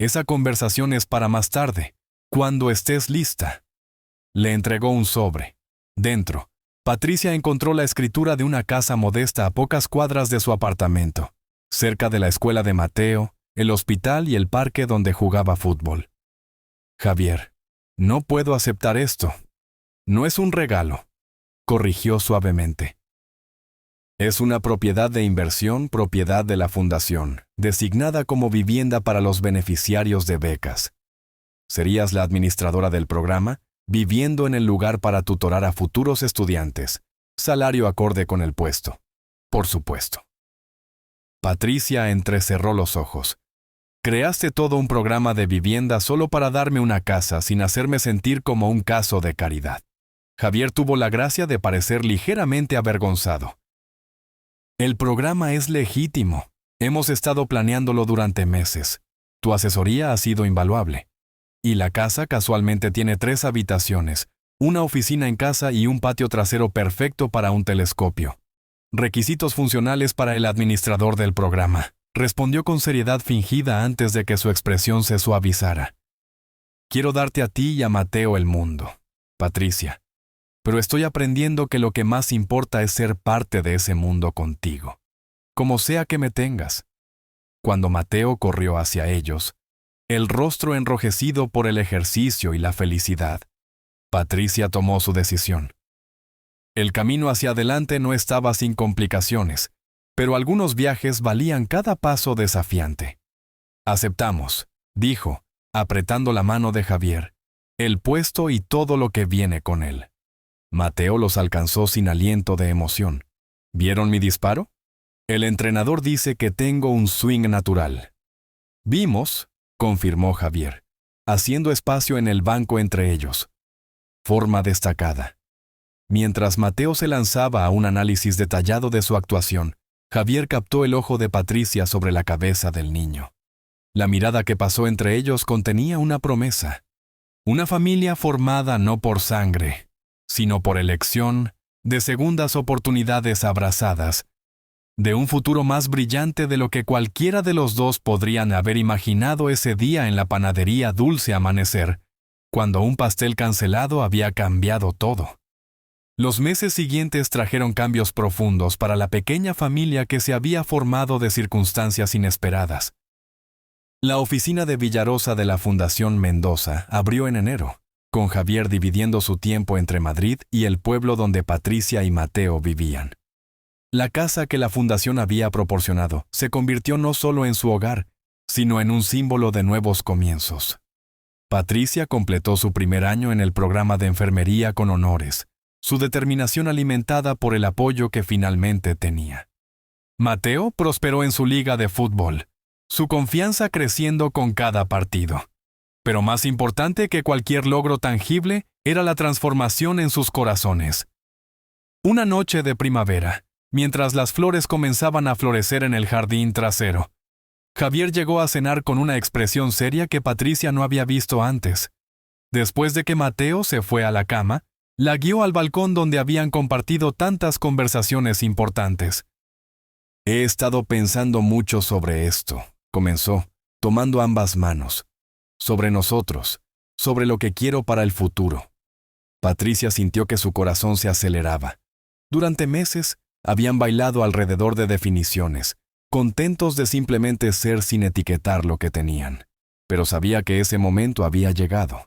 «Esa conversación es para más tarde, cuando estés lista». Le entregó un sobre. Dentro, Patricia encontró la escritura de una casa modesta a pocas cuadras de su apartamento, cerca de la escuela de Mateo, el hospital y el parque donde jugaba fútbol. «Javier, no puedo aceptar esto. No es un regalo», corrigió suavemente. «Es una propiedad de inversión, propiedad de la fundación, designada como vivienda para los beneficiarios de becas. Serías la administradora del programa, viviendo en el lugar para tutorar a futuros estudiantes, salario acorde con el puesto. Por supuesto». Patricia entrecerró los ojos. «Creaste todo un programa de vivienda solo para darme una casa sin hacerme sentir como un caso de caridad». Javier tuvo la gracia de parecer ligeramente avergonzado. «El programa es legítimo. Hemos estado planeándolo durante meses. Tu asesoría ha sido invaluable. Y la casa casualmente tiene 3 habitaciones, una oficina en casa y un patio trasero perfecto para un telescopio. Requisitos funcionales para el administrador del programa», respondió con seriedad fingida antes de que su expresión se suavizara. «Quiero darte a ti y a Mateo el mundo, Patricia. Pero estoy aprendiendo que lo que más importa es ser parte de ese mundo contigo, como sea que me tengas». Cuando Mateo corrió hacia ellos, el rostro enrojecido por el ejercicio y la felicidad, Patricia tomó su decisión. El camino hacia adelante no estaba sin complicaciones, pero algunos viajes valían cada paso desafiante. «Aceptamos», dijo, apretando la mano de Javier, «el puesto y todo lo que viene con él». Mateo los alcanzó sin aliento de emoción. «¿Vieron mi disparo? El entrenador dice que tengo un swing natural». «Vimos», confirmó Javier, haciendo espacio en el banco entre ellos. «Forma destacada». Mientras Mateo se lanzaba a un análisis detallado de su actuación, Javier captó el ojo de Patricia sobre la cabeza del niño. La mirada que pasó entre ellos contenía una promesa. Una familia formada no por sangre, sino por elección, de segundas oportunidades abrazadas, de un futuro más brillante de lo que cualquiera de los dos podrían haber imaginado ese día en la panadería Dulce Amanecer, cuando un pastel cancelado había cambiado todo. Los meses siguientes trajeron cambios profundos para la pequeña familia que se había formado de circunstancias inesperadas. La oficina de Villarosa de la Fundación Mendoza abrió en enero, con Javier dividiendo su tiempo entre Madrid y el pueblo donde Patricia y Mateo vivían. La casa que la fundación había proporcionado se convirtió no solo en su hogar, sino en un símbolo de nuevos comienzos. Patricia completó su primer año en el programa de enfermería con honores, su determinación alimentada por el apoyo que finalmente tenía. Mateo prosperó en su liga de fútbol, su confianza creciendo con cada partido. Pero más importante que cualquier logro tangible era la transformación en sus corazones. Una noche de primavera, mientras las flores comenzaban a florecer en el jardín trasero, Javier llegó a cenar con una expresión seria que Patricia no había visto antes. Después de que Mateo se fue a la cama, la guió al balcón donde habían compartido tantas conversaciones importantes. «He estado pensando mucho sobre esto», comenzó, tomando ambas manos. «Sobre nosotros, sobre lo que quiero para el futuro». Patricia sintió que su corazón se aceleraba. Durante meses, habían bailado alrededor de definiciones, contentos de simplemente ser sin etiquetar lo que tenían. Pero sabía que ese momento había llegado.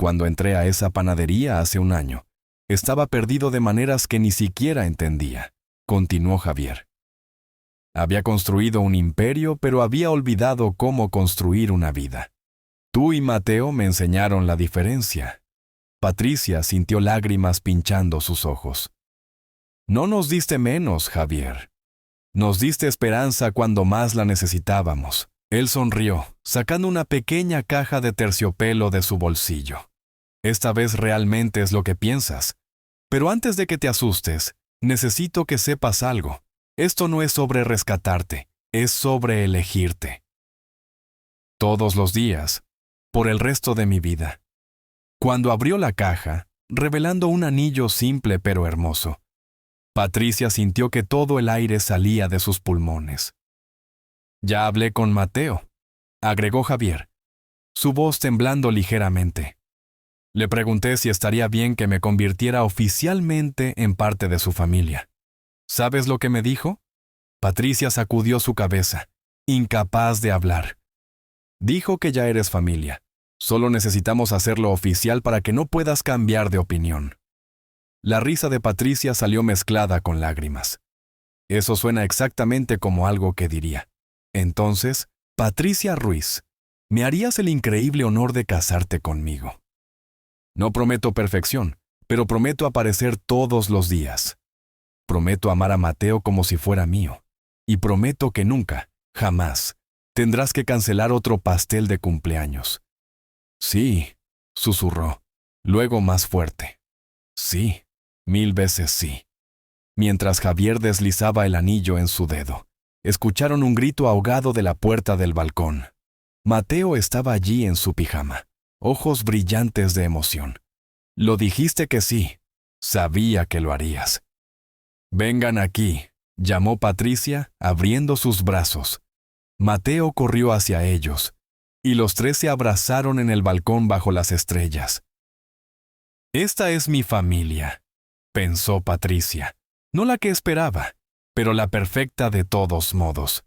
Cuando entré a esa panadería hace un año, estaba perdido de maneras que ni siquiera entendía, continuó Javier. Había construido un imperio, pero había olvidado cómo construir una vida. Tú y Mateo me enseñaron la diferencia. Patricia sintió lágrimas pinchando sus ojos. No nos diste menos, Javier. Nos diste esperanza cuando más la necesitábamos. Él sonrió, sacando una pequeña caja de terciopelo de su bolsillo. Esta vez realmente es lo que piensas. Pero antes de que te asustes, necesito que sepas algo. Esto no es sobre rescatarte, es sobre elegirte. Todos los días, por el resto de mi vida. Cuando abrió la caja, revelando un anillo simple pero hermoso, Patricia sintió que todo el aire salía de sus pulmones. Ya hablé con Mateo, agregó Javier, su voz temblando ligeramente. Le pregunté si estaría bien que me convirtiera oficialmente en parte de su familia. ¿Sabes lo que me dijo? Patricia sacudió su cabeza, incapaz de hablar. Dijo que ya eres familia. Solo necesitamos hacerlo oficial para que no puedas cambiar de opinión. La risa de Patricia salió mezclada con lágrimas. Eso suena exactamente como algo que diría. Entonces, Patricia Ruiz, ¿me harías el increíble honor de casarte conmigo? No prometo perfección, pero prometo aparecer todos los días. Prometo amar a Mateo como si fuera mío. Y prometo que nunca, jamás, tendrás que cancelar otro pastel de cumpleaños. Sí, susurró, luego más fuerte. Sí, 1000 veces sí. Mientras Javier deslizaba el anillo en su dedo, escucharon un grito ahogado de la puerta del balcón. Mateo estaba allí en su pijama, ojos brillantes de emoción. Lo dijiste que sí. Sabía que lo harías. Vengan aquí, llamó Patricia, abriendo sus brazos. Mateo corrió hacia ellos, y los tres se abrazaron en el balcón bajo las estrellas. Esta es mi familia, pensó Patricia. No la que esperaba, pero la perfecta de todos modos.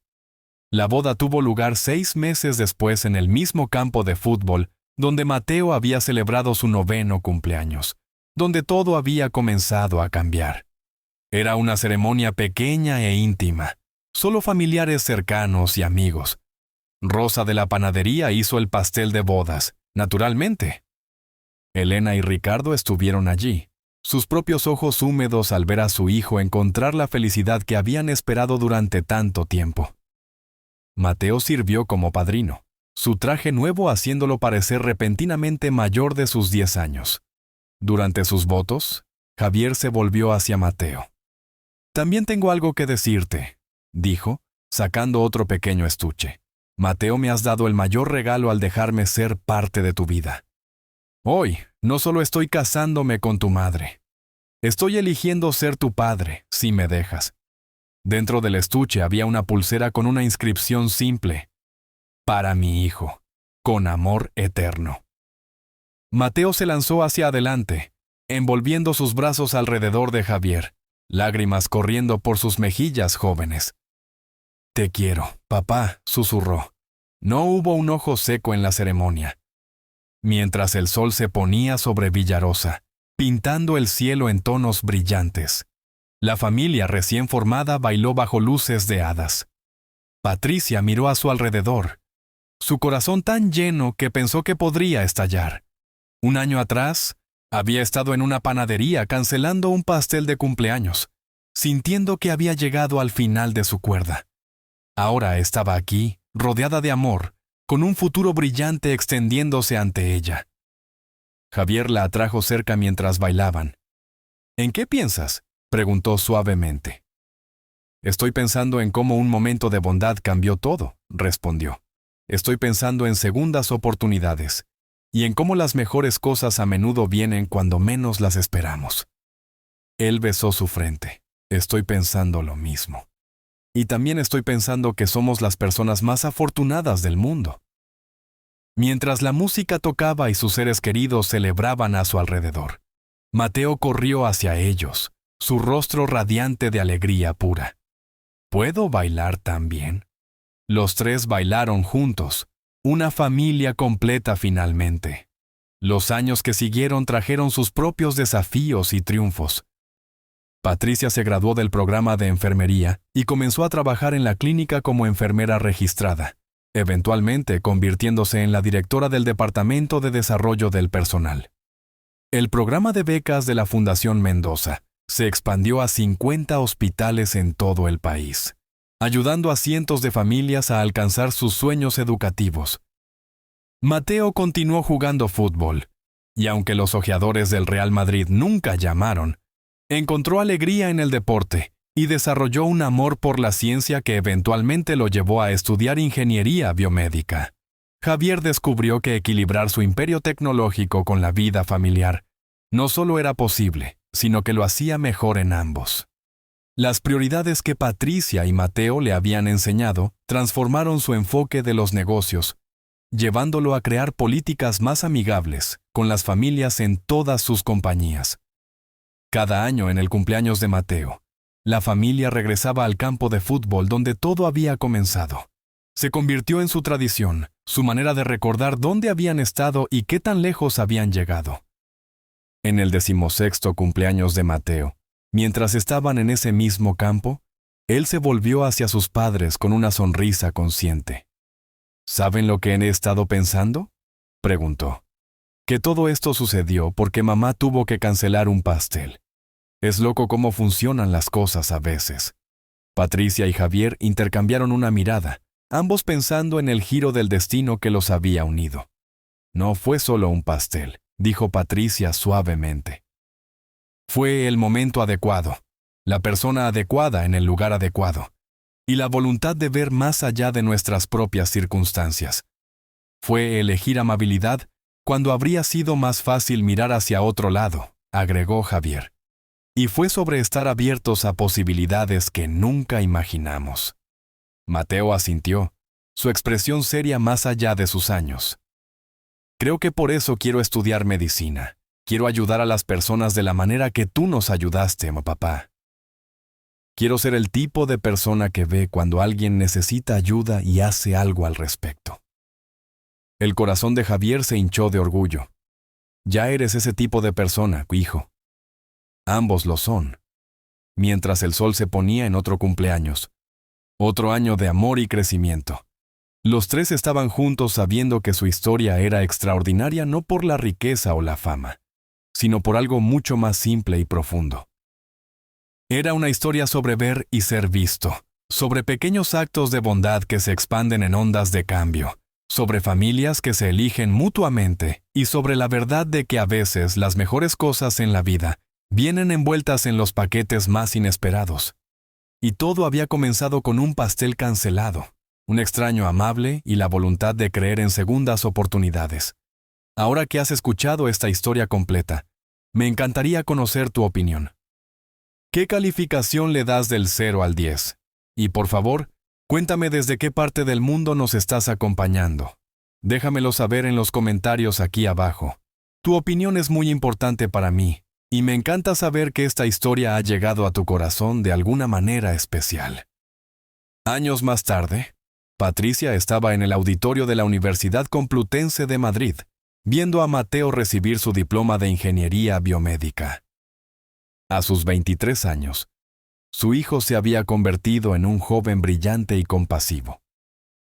La boda tuvo lugar 6 meses después en el mismo campo de fútbol donde Mateo había celebrado su 9º cumpleaños, donde todo había comenzado a cambiar. Era una ceremonia pequeña e íntima, solo familiares cercanos y amigos. Rosa de la panadería hizo el pastel de bodas, naturalmente. Elena y Ricardo estuvieron allí, sus propios ojos húmedos al ver a su hijo encontrar la felicidad que habían esperado durante tanto tiempo. Mateo sirvió como padrino, su traje nuevo haciéndolo parecer repentinamente mayor de sus 10 años. Durante sus votos, Javier se volvió hacia Mateo. También tengo algo que decirte, dijo, sacando otro pequeño estuche. Mateo, me has dado el mayor regalo al dejarme ser parte de tu vida. Hoy, no solo estoy casándome con tu madre. Estoy eligiendo ser tu padre, si me dejas. Dentro del estuche había una pulsera con una inscripción simple. Para mi hijo, con amor eterno. Mateo se lanzó hacia adelante, envolviendo sus brazos alrededor de Javier, lágrimas corriendo por sus mejillas jóvenes. Te quiero, papá, susurró. No hubo un ojo seco en la ceremonia. Mientras el sol se ponía sobre Villarosa, pintando el cielo en tonos brillantes, la familia recién formada bailó bajo luces de hadas. Patricia miró a su alrededor, su corazón tan lleno que pensó que podría estallar. Un año atrás, había estado en una panadería cancelando un pastel de cumpleaños, sintiendo que había llegado al final de su cuerda. Ahora estaba aquí, rodeada de amor, con un futuro brillante extendiéndose ante ella. Javier la atrajo cerca mientras bailaban. ¿En qué piensas?, preguntó suavemente. Estoy pensando en cómo un momento de bondad cambió todo, respondió. Estoy pensando en segundas oportunidades, y en cómo las mejores cosas a menudo vienen cuando menos las esperamos. Él besó su frente. Estoy pensando lo mismo. Y también estoy pensando que somos las personas más afortunadas del mundo. Mientras la música tocaba y sus seres queridos celebraban a su alrededor, Mateo corrió hacia ellos, su rostro radiante de alegría pura. ¿Puedo bailar también? Los tres bailaron juntos, una familia completa finalmente. Los años que siguieron trajeron sus propios desafíos y triunfos. Patricia se graduó del programa de enfermería y comenzó a trabajar en la clínica como enfermera registrada, eventualmente convirtiéndose en la directora del Departamento de Desarrollo del Personal. El programa de becas de la Fundación Mendoza se expandió a 50 hospitales en todo el país, ayudando a cientos de familias a alcanzar sus sueños educativos. Mateo continuó jugando fútbol, y aunque los ojeadores del Real Madrid nunca llamaron, encontró alegría en el deporte y desarrolló un amor por la ciencia que eventualmente lo llevó a estudiar ingeniería biomédica. Javier descubrió que equilibrar su imperio tecnológico con la vida familiar no solo era posible, sino que lo hacía mejor en ambos. Las prioridades que Patricia y Mateo le habían enseñado transformaron su enfoque de los negocios, llevándolo a crear políticas más amigables con las familias en todas sus compañías. Cada año en el cumpleaños de Mateo, la familia regresaba al campo de fútbol donde todo había comenzado. Se convirtió en su tradición, su manera de recordar dónde habían estado y qué tan lejos habían llegado. En el 16º cumpleaños de Mateo, mientras estaban en ese mismo campo, él se volvió hacia sus padres con una sonrisa consciente. ¿Saben lo que he estado pensando?, preguntó. Que todo esto sucedió porque mamá tuvo que cancelar un pastel. Es loco cómo funcionan las cosas a veces. Patricia y Javier intercambiaron una mirada, ambos pensando en el giro del destino que los había unido. No fue solo un pastel, dijo Patricia suavemente. Fue el momento adecuado, la persona adecuada en el lugar adecuado, y la voluntad de ver más allá de nuestras propias circunstancias. Fue elegir amabilidad cuando habría sido más fácil mirar hacia otro lado, agregó Javier. Y fue sobre estar abiertos a posibilidades que nunca imaginamos. Mateo asintió, su expresión seria más allá de sus años. Creo que por eso quiero estudiar medicina. Quiero ayudar a las personas de la manera que tú nos ayudaste, papá. Quiero ser el tipo de persona que ve cuando alguien necesita ayuda y hace algo al respecto. El corazón de Javier se hinchó de orgullo. Ya eres ese tipo de persona, hijo. Ambos lo son. Mientras el sol se ponía en otro cumpleaños, otro año de amor y crecimiento. Los tres estaban juntos sabiendo que su historia era extraordinaria no por la riqueza o la fama, sino por algo mucho más simple y profundo. Era una historia sobre ver y ser visto, sobre pequeños actos de bondad que se expanden en ondas de cambio, sobre familias que se eligen mutuamente y sobre la verdad de que a veces las mejores cosas en la vida vienen envueltas en los paquetes más inesperados. Y todo había comenzado con un pastel cancelado, un extraño amable y la voluntad de creer en segundas oportunidades. Ahora que has escuchado esta historia completa, me encantaría conocer tu opinión. ¿Qué calificación le das del 0 al 10? Y por favor, cuéntame desde qué parte del mundo nos estás acompañando. Déjamelo saber en los comentarios aquí abajo. Tu opinión es muy importante para mí, y me encanta saber que esta historia ha llegado a tu corazón de alguna manera especial. Años más tarde, Patricia estaba en el auditorio de la Universidad Complutense de Madrid, viendo a Mateo recibir su diploma de ingeniería biomédica. A sus 23 años, su hijo se había convertido en un joven brillante y compasivo,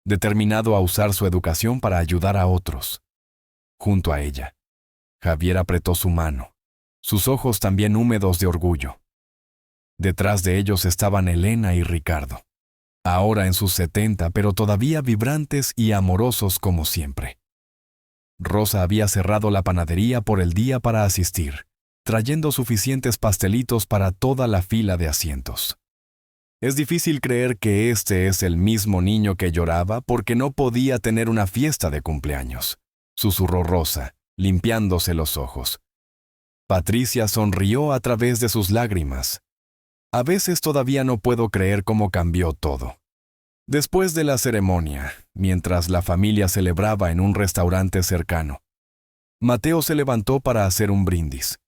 determinado a usar su educación para ayudar a otros. Junto a ella, Javier apretó su mano, sus ojos también húmedos de orgullo. Detrás de ellos estaban Elena y Ricardo, ahora en sus 70, pero todavía vibrantes y amorosos como siempre. Rosa había cerrado la panadería por el día para asistir, trayendo suficientes pastelitos para toda la fila de asientos. Es difícil creer que este es el mismo niño que lloraba porque no podía tener una fiesta de cumpleaños, susurró Rosa, limpiándose los ojos. Patricia sonrió a través de sus lágrimas. A veces todavía no puedo creer cómo cambió todo. Después de la ceremonia, mientras la familia celebraba en un restaurante cercano, Mateo se levantó para hacer un brindis.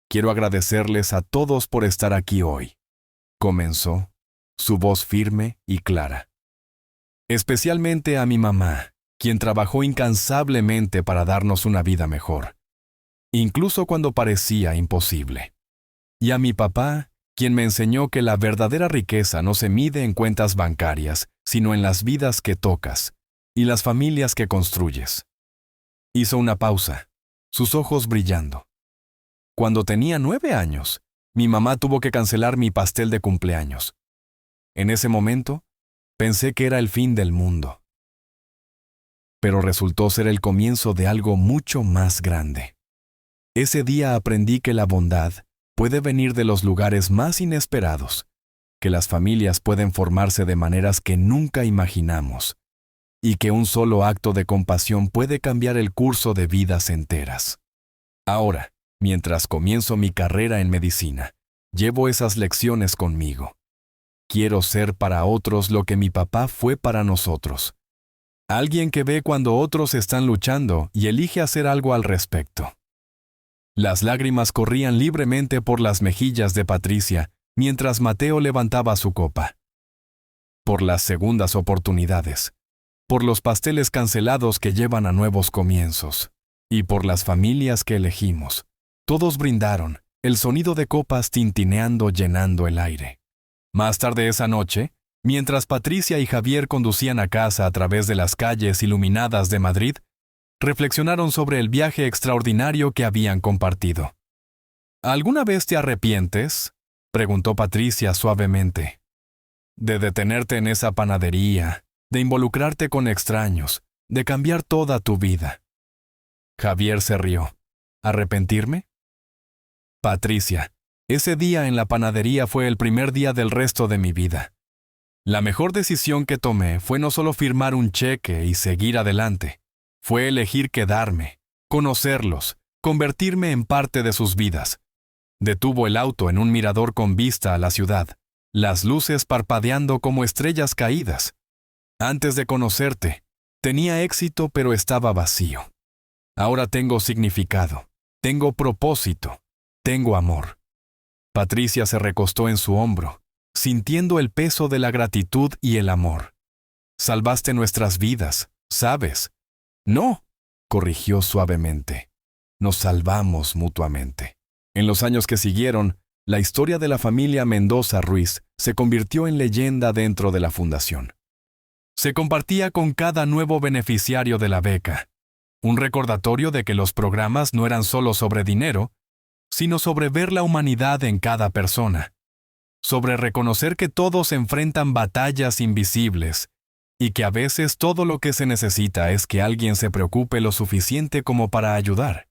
Quiero agradecerles a todos por estar aquí hoy, comenzó, su voz firme y clara. Especialmente a mi mamá, quien trabajó incansablemente para darnos una vida mejor, incluso cuando parecía imposible. Y a mi papá, quien me enseñó que la verdadera riqueza no se mide en cuentas bancarias, sino en las vidas que tocas y las familias que construyes. Hizo una pausa, sus ojos brillando. Cuando tenía 9 años, mi mamá tuvo que cancelar mi pastel de cumpleaños. En ese momento, pensé que era el fin del mundo. Pero resultó ser el comienzo de algo mucho más grande. Ese día aprendí que la bondad puede venir de los lugares más inesperados, que las familias pueden formarse de maneras que nunca imaginamos, y que un solo acto de compasión puede cambiar el curso de vidas enteras. Ahora, mientras comienzo mi carrera en medicina, llevo esas lecciones conmigo. Quiero ser para otros lo que mi papá fue para nosotros. Alguien que ve cuando otros están luchando y elige hacer algo al respecto. Las lágrimas corrían libremente por las mejillas de Patricia mientras Mateo levantaba su copa. Por las segundas oportunidades, por los pasteles cancelados que llevan a nuevos comienzos, y por las familias que elegimos. Todos brindaron, el sonido de copas tintineando llenando el aire. Más tarde esa noche, mientras Patricia y Javier conducían a casa a través de las calles iluminadas de Madrid, reflexionaron sobre el viaje extraordinario que habían compartido. ¿Alguna vez te arrepientes?, preguntó Patricia suavemente. De detenerte en esa panadería, de involucrarte con extraños, de cambiar toda tu vida. Javier se rió. ¿Arrepentirme? Patricia, ese día en la panadería fue el primer día del resto de mi vida. La mejor decisión que tomé fue no solo firmar un cheque y seguir adelante, fue elegir quedarme, conocerlos, convertirme en parte de sus vidas. Detuvo el auto en un mirador con vista a la ciudad, las luces parpadeando como estrellas caídas. Antes de conocerte, tenía éxito pero estaba vacío. Ahora tengo significado, tengo propósito, tengo amor. Patricia se recostó en su hombro, sintiendo el peso de la gratitud y el amor. Salvaste nuestras vidas, ¿sabes? No, corrigió suavemente. Nos salvamos mutuamente. En los años que siguieron, la historia de la familia Mendoza Ruiz se convirtió en leyenda dentro de la fundación. Se compartía con cada nuevo beneficiario de la beca, un recordatorio de que los programas no eran solo sobre dinero, sino sobre ver la humanidad en cada persona, sobre reconocer que todos enfrentan batallas invisibles y que a veces todo lo que se necesita es que alguien se preocupe lo suficiente como para ayudar.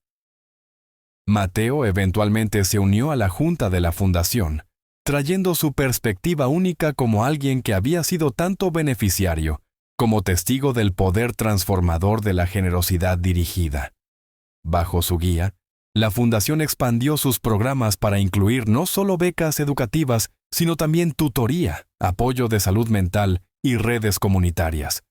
Mateo eventualmente se unió a la junta de la fundación, trayendo su perspectiva única como alguien que había sido tanto beneficiario como testigo del poder transformador de la generosidad dirigida. Bajo su guía, la fundación expandió sus programas para incluir no solo becas educativas, sino también tutoría, apoyo de salud mental y redes comunitarias.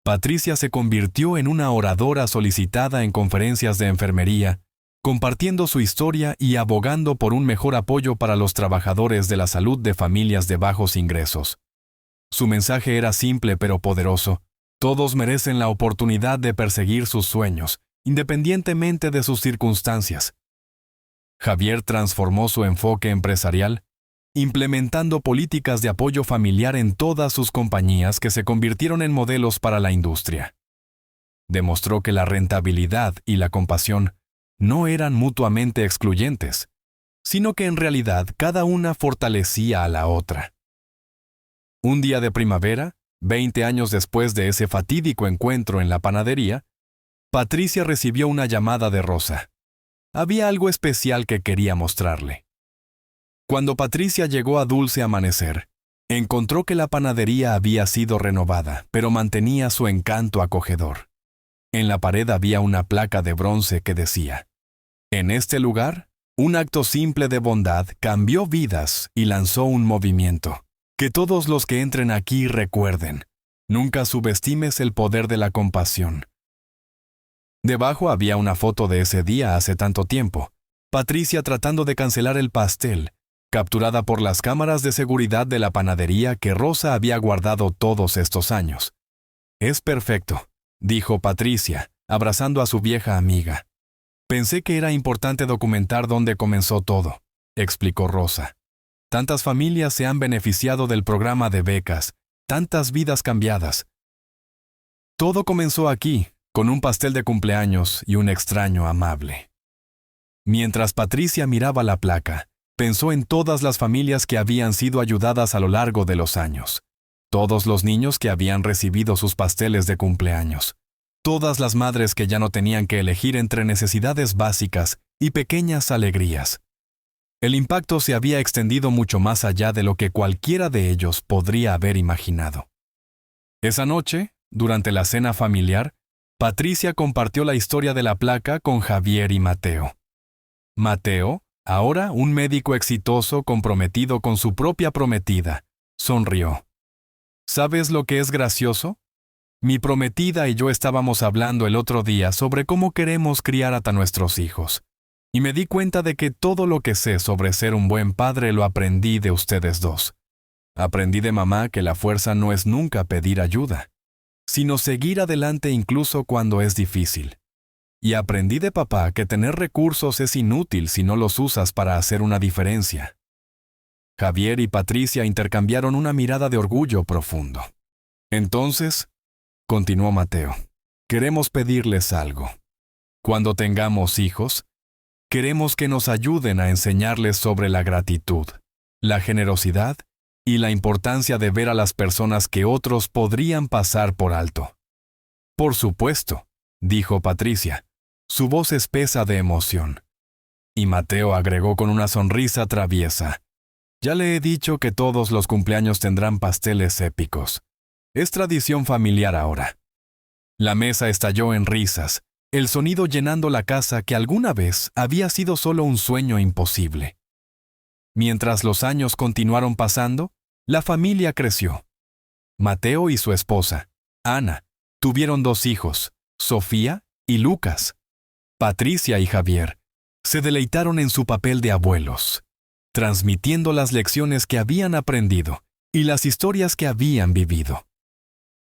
Patricia se convirtió en una oradora solicitada en conferencias de enfermería, compartiendo su historia y abogando por un mejor apoyo para los trabajadores de la salud de familias de bajos ingresos. Su mensaje era simple pero poderoso. Todos merecen la oportunidad de perseguir sus sueños, independientemente de sus circunstancias. Javier transformó su enfoque empresarial, implementando políticas de apoyo familiar en todas sus compañías que se convirtieron en modelos para la industria. Demostró que la rentabilidad y la compasión no eran mutuamente excluyentes, sino que en realidad cada una fortalecía a la otra. Un día de primavera, 20 años después de ese fatídico encuentro en la panadería, Patricia recibió una llamada de Rosa. Había algo especial que quería mostrarle. Cuando Patricia llegó a Dulce Amanecer, encontró que la panadería había sido renovada, pero mantenía su encanto acogedor. En la pared había una placa de bronce que decía: «En este lugar, un acto simple de bondad cambió vidas y lanzó un movimiento. Que todos los que entren aquí recuerden, nunca subestimes el poder de la compasión». Debajo había una foto de ese día hace tanto tiempo, Patricia tratando de cancelar el pastel, capturada por las cámaras de seguridad de la panadería que Rosa había guardado todos estos años. «Es perfecto», dijo Patricia, abrazando a su vieja amiga. «Pensé que era importante documentar dónde comenzó todo», explicó Rosa. Tantas familias se han beneficiado del programa de becas, tantas vidas cambiadas. Todo comenzó aquí, con un pastel de cumpleaños y un extraño amable. Mientras Patricia miraba la placa, pensó en todas las familias que habían sido ayudadas a lo largo de los años. Todos los niños que habían recibido sus pasteles de cumpleaños. Todas las madres que ya no tenían que elegir entre necesidades básicas y pequeñas alegrías. El impacto se había extendido mucho más allá de lo que cualquiera de ellos podría haber imaginado. Esa noche, durante la cena familiar, Patricia compartió la historia de la placa con Javier y Mateo. Mateo, ahora un médico exitoso comprometido con su propia prometida, sonrió. ¿Sabes lo que es gracioso? Mi prometida y yo estábamos hablando el otro día sobre cómo queremos criar a nuestros hijos. Y me di cuenta de que todo lo que sé sobre ser un buen padre lo aprendí de ustedes dos. Aprendí de mamá que la fuerza no es nunca pedir ayuda, sino seguir adelante incluso cuando es difícil. Y aprendí de papá que tener recursos es inútil si no los usas para hacer una diferencia. Javier y Patricia intercambiaron una mirada de orgullo profundo. Entonces, continuó Mateo, queremos pedirles algo. Cuando tengamos hijos, queremos que nos ayuden a enseñarles sobre la gratitud, la generosidad y la importancia de ver a las personas que otros podrían pasar por alto. Por supuesto, dijo Patricia, su voz espesa de emoción. Y Mateo agregó con una sonrisa traviesa, ya le he dicho que todos los cumpleaños tendrán pasteles épicos. Es tradición familiar ahora. La mesa estalló en risas, el sonido llenando la casa que alguna vez había sido solo un sueño imposible. Mientras los años continuaron pasando, la familia creció. Mateo y su esposa, Ana, tuvieron 2 hijos, Sofía y Lucas. Patricia y Javier se deleitaron en su papel de abuelos, transmitiendo las lecciones que habían aprendido y las historias que habían vivido.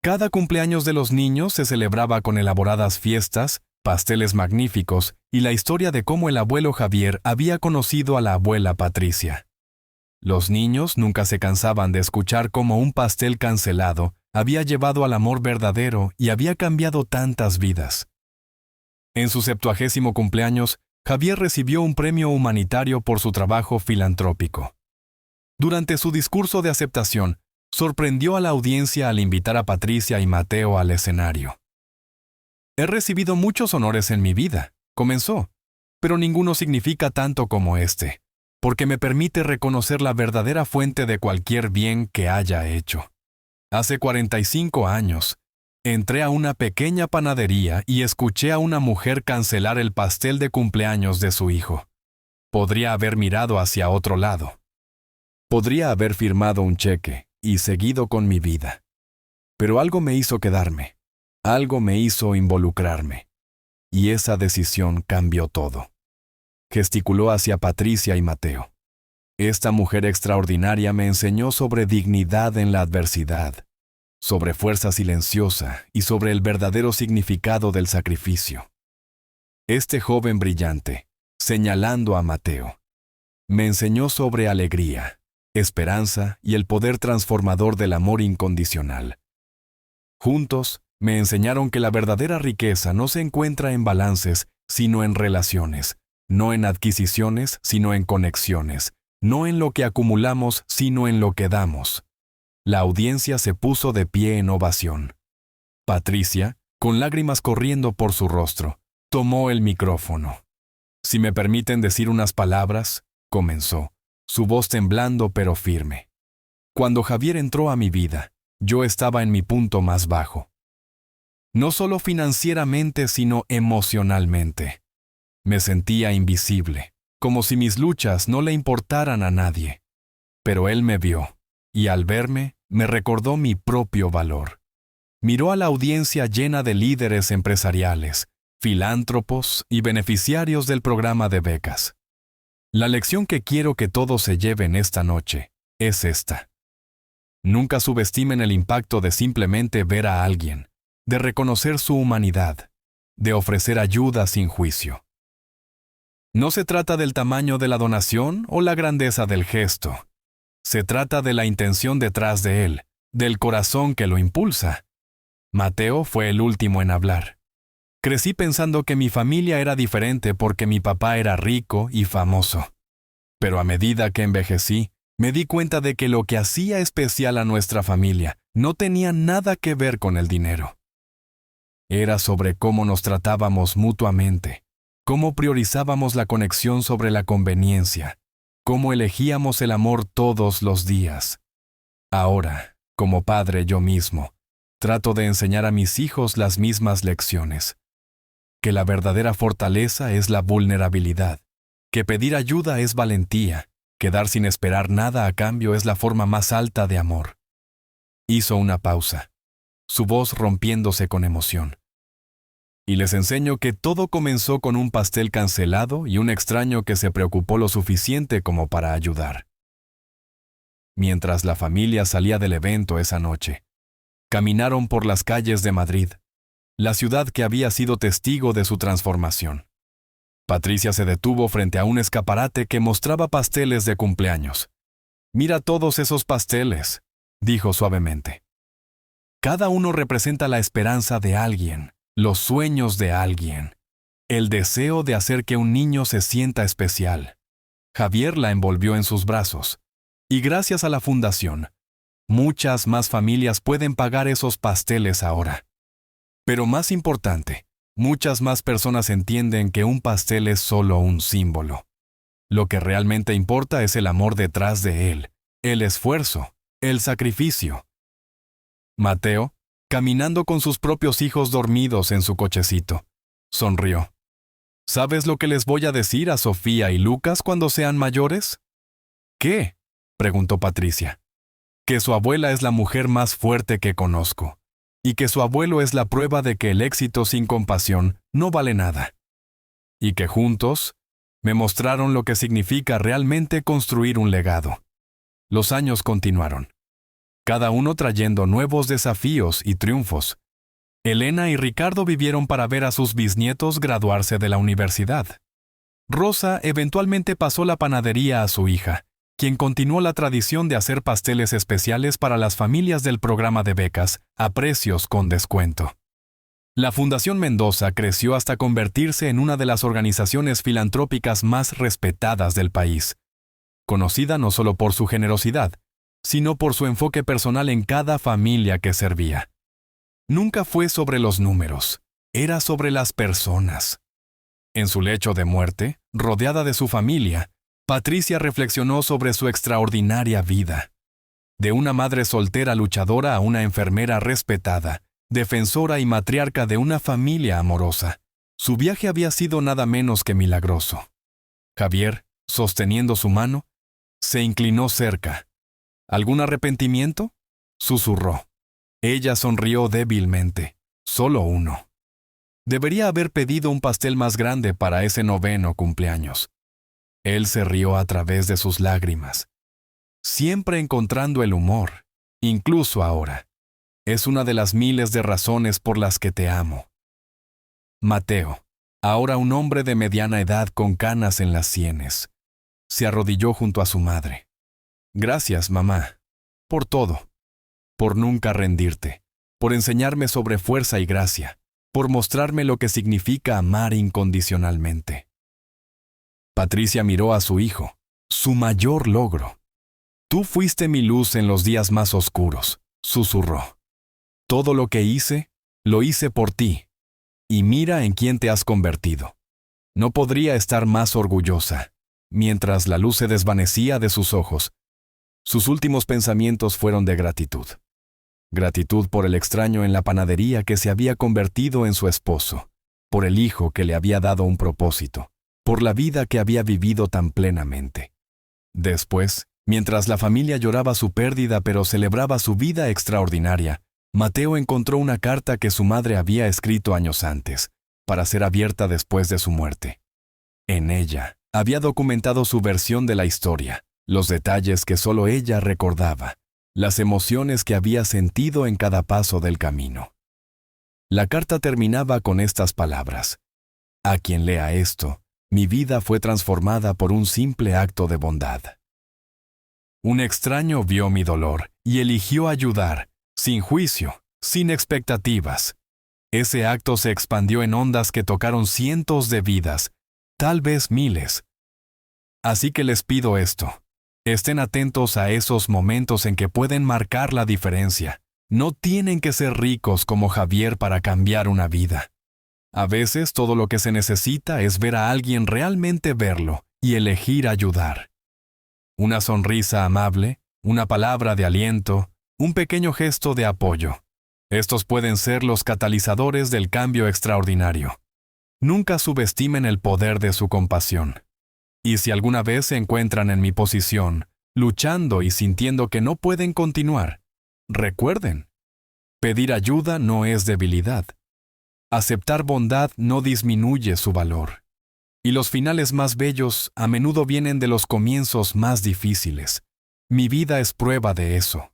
Cada cumpleaños de los niños se celebraba con elaboradas fiestas, pasteles magníficos y la historia de cómo el abuelo Javier había conocido a la abuela Patricia. Los niños nunca se cansaban de escuchar cómo un pastel cancelado había llevado al amor verdadero y había cambiado tantas vidas. En su 70º cumpleaños, Javier recibió un premio humanitario por su trabajo filantrópico. Durante su discurso de aceptación, sorprendió a la audiencia al invitar a Patricia y Mateo al escenario. He recibido muchos honores en mi vida, comenzó, pero ninguno significa tanto como este, porque me permite reconocer la verdadera fuente de cualquier bien que haya hecho. Hace 45 años, entré a una pequeña panadería y escuché a una mujer cancelar el pastel de cumpleaños de su hijo. Podría haber mirado hacia otro lado. Podría haber firmado un cheque y seguido con mi vida. Pero algo me hizo quedarme. Algo me hizo involucrarme. Y esa decisión cambió todo. Gesticuló hacia Patricia y Mateo. Esta mujer extraordinaria me enseñó sobre dignidad en la adversidad, sobre fuerza silenciosa y sobre el verdadero significado del sacrificio. Este joven brillante, señalando a Mateo, me enseñó sobre alegría, esperanza y el poder transformador del amor incondicional. Juntos, me enseñaron que la verdadera riqueza no se encuentra en balances, sino en relaciones, no en adquisiciones, sino en conexiones, no en lo que acumulamos, sino en lo que damos. La audiencia se puso de pie en ovación. Patricia, con lágrimas corriendo por su rostro, tomó el micrófono. Si me permiten decir unas palabras, comenzó, su voz temblando pero firme. Cuando Javier entró a mi vida, yo estaba en mi punto más bajo. No solo financieramente, sino emocionalmente. Me sentía invisible, como si mis luchas no le importaran a nadie. Pero él me vio, y al verme, me recordó mi propio valor. Miró a la audiencia llena de líderes empresariales, filántropos y beneficiarios del programa de becas. La lección que quiero que todos se lleven esta noche es esta. Nunca subestimen el impacto de simplemente ver a alguien, de reconocer su humanidad, de ofrecer ayuda sin juicio. No se trata del tamaño de la donación o la grandeza del gesto, Se trata de la intención detrás de él, del corazón que lo impulsa. Mateo fue el último en hablar. Crecí pensando que mi familia era diferente porque mi papá era rico y famoso. Pero a medida que envejecí, me di cuenta de que lo que hacía especial a nuestra familia no tenía nada que ver con el dinero. Era sobre cómo nos tratábamos mutuamente, cómo priorizábamos la conexión sobre la conveniencia, cómo elegíamos el amor todos los días. Ahora, como padre yo mismo, trato de enseñar a mis hijos las mismas lecciones. Que la verdadera fortaleza es la vulnerabilidad, que pedir ayuda es valentía, que dar sin esperar nada a cambio es la forma más alta de amor. Hizo una pausa, su voz rompiéndose con emoción. Y les enseño que todo comenzó con un pastel cancelado y un extraño que se preocupó lo suficiente como para ayudar. Mientras la familia salía del evento esa noche, caminaron por las calles de Madrid, la ciudad que había sido testigo de su transformación. Patricia se detuvo frente a un escaparate que mostraba pasteles de cumpleaños. «Mira todos esos pasteles», dijo suavemente. «Cada uno representa la esperanza de alguien, los sueños de alguien, el deseo de hacer que un niño se sienta especial». Javier la envolvió en sus brazos, y gracias a la fundación, muchas más familias pueden pagar esos pasteles ahora. Pero más importante, muchas más personas entienden que un pastel es solo un símbolo. Lo que realmente importa es el amor detrás de él, el esfuerzo, el sacrificio. Mateo, caminando con sus propios hijos dormidos en su cochecito, sonrió. ¿Sabes lo que les voy a decir a Sofía y Lucas cuando sean mayores? ¿Qué?, preguntó Patricia. Que su abuela es la mujer más fuerte que conozco, y que su abuelo es la prueba de que el éxito sin compasión no vale nada. Y que juntos me mostraron lo que significa realmente construir un legado. Los años continuaron, cada uno trayendo nuevos desafíos y triunfos. Elena y Ricardo vivieron para ver a sus bisnietos graduarse de la universidad. Rosa eventualmente pasó la panadería a su hija, quien continuó la tradición de hacer pasteles especiales para las familias del programa de becas a precios con descuento. La Fundación Mendoza creció hasta convertirse en una de las organizaciones filantrópicas más respetadas del país, conocida no solo por su generosidad, sino por su enfoque personal en cada familia que servía. Nunca fue sobre los números, era sobre las personas. En su lecho de muerte, rodeada de su familia, Patricia reflexionó sobre su extraordinaria vida. De una madre soltera luchadora a una enfermera respetada, defensora y matriarca de una familia amorosa, su viaje había sido nada menos que milagroso. Javier, sosteniendo su mano, se inclinó cerca. ¿Algún arrepentimiento?, susurró. Ella sonrió débilmente. Solo uno. Debería haber pedido un pastel más grande para ese 9º cumpleaños. Él se rió a través de sus lágrimas, siempre encontrando el humor, incluso ahora. Es una de las miles de razones por las que te amo. Mateo, ahora un hombre de mediana edad con canas en las sienes, se arrodilló junto a su madre. Gracias, mamá, por todo, por nunca rendirte, por enseñarme sobre fuerza y gracia, por mostrarme lo que significa amar incondicionalmente. Patricia miró a su hijo, su mayor logro. Tú fuiste mi luz en los días más oscuros, susurró. Todo lo que hice, lo hice por ti. Y mira en quién te has convertido. No podría estar más orgullosa. Mientras la luz se desvanecía de sus ojos, sus últimos pensamientos fueron de gratitud. Gratitud por el extraño en la panadería que se había convertido en su esposo, por el hijo que le había dado un propósito, por la vida que había vivido tan plenamente. Después, mientras la familia lloraba su pérdida pero celebraba su vida extraordinaria, Mateo encontró una carta que su madre había escrito años antes, para ser abierta después de su muerte. En ella, había documentado su versión de la historia, los detalles que solo ella recordaba, las emociones que había sentido en cada paso del camino. La carta terminaba con estas palabras: «A quien lea esto, mi vida fue transformada por un simple acto de bondad». Un extraño vio mi dolor y eligió ayudar, sin juicio, sin expectativas. Ese acto se expandió en ondas que tocaron cientos de vidas, tal vez miles. Así que les pido esto. Estén atentos a esos momentos en que pueden marcar la diferencia. No tienen que ser ricos como Javier para cambiar una vida. A veces todo lo que se necesita es ver a alguien realmente verlo y elegir ayudar. Una sonrisa amable, una palabra de aliento, un pequeño gesto de apoyo. Estos pueden ser los catalizadores del cambio extraordinario. Nunca subestimen el poder de su compasión. Y si alguna vez se encuentran en mi posición, luchando y sintiendo que no pueden continuar, recuerden, pedir ayuda no es debilidad. Aceptar bondad no disminuye su valor. Y los finales más bellos a menudo vienen de los comienzos más difíciles. Mi vida es prueba de eso.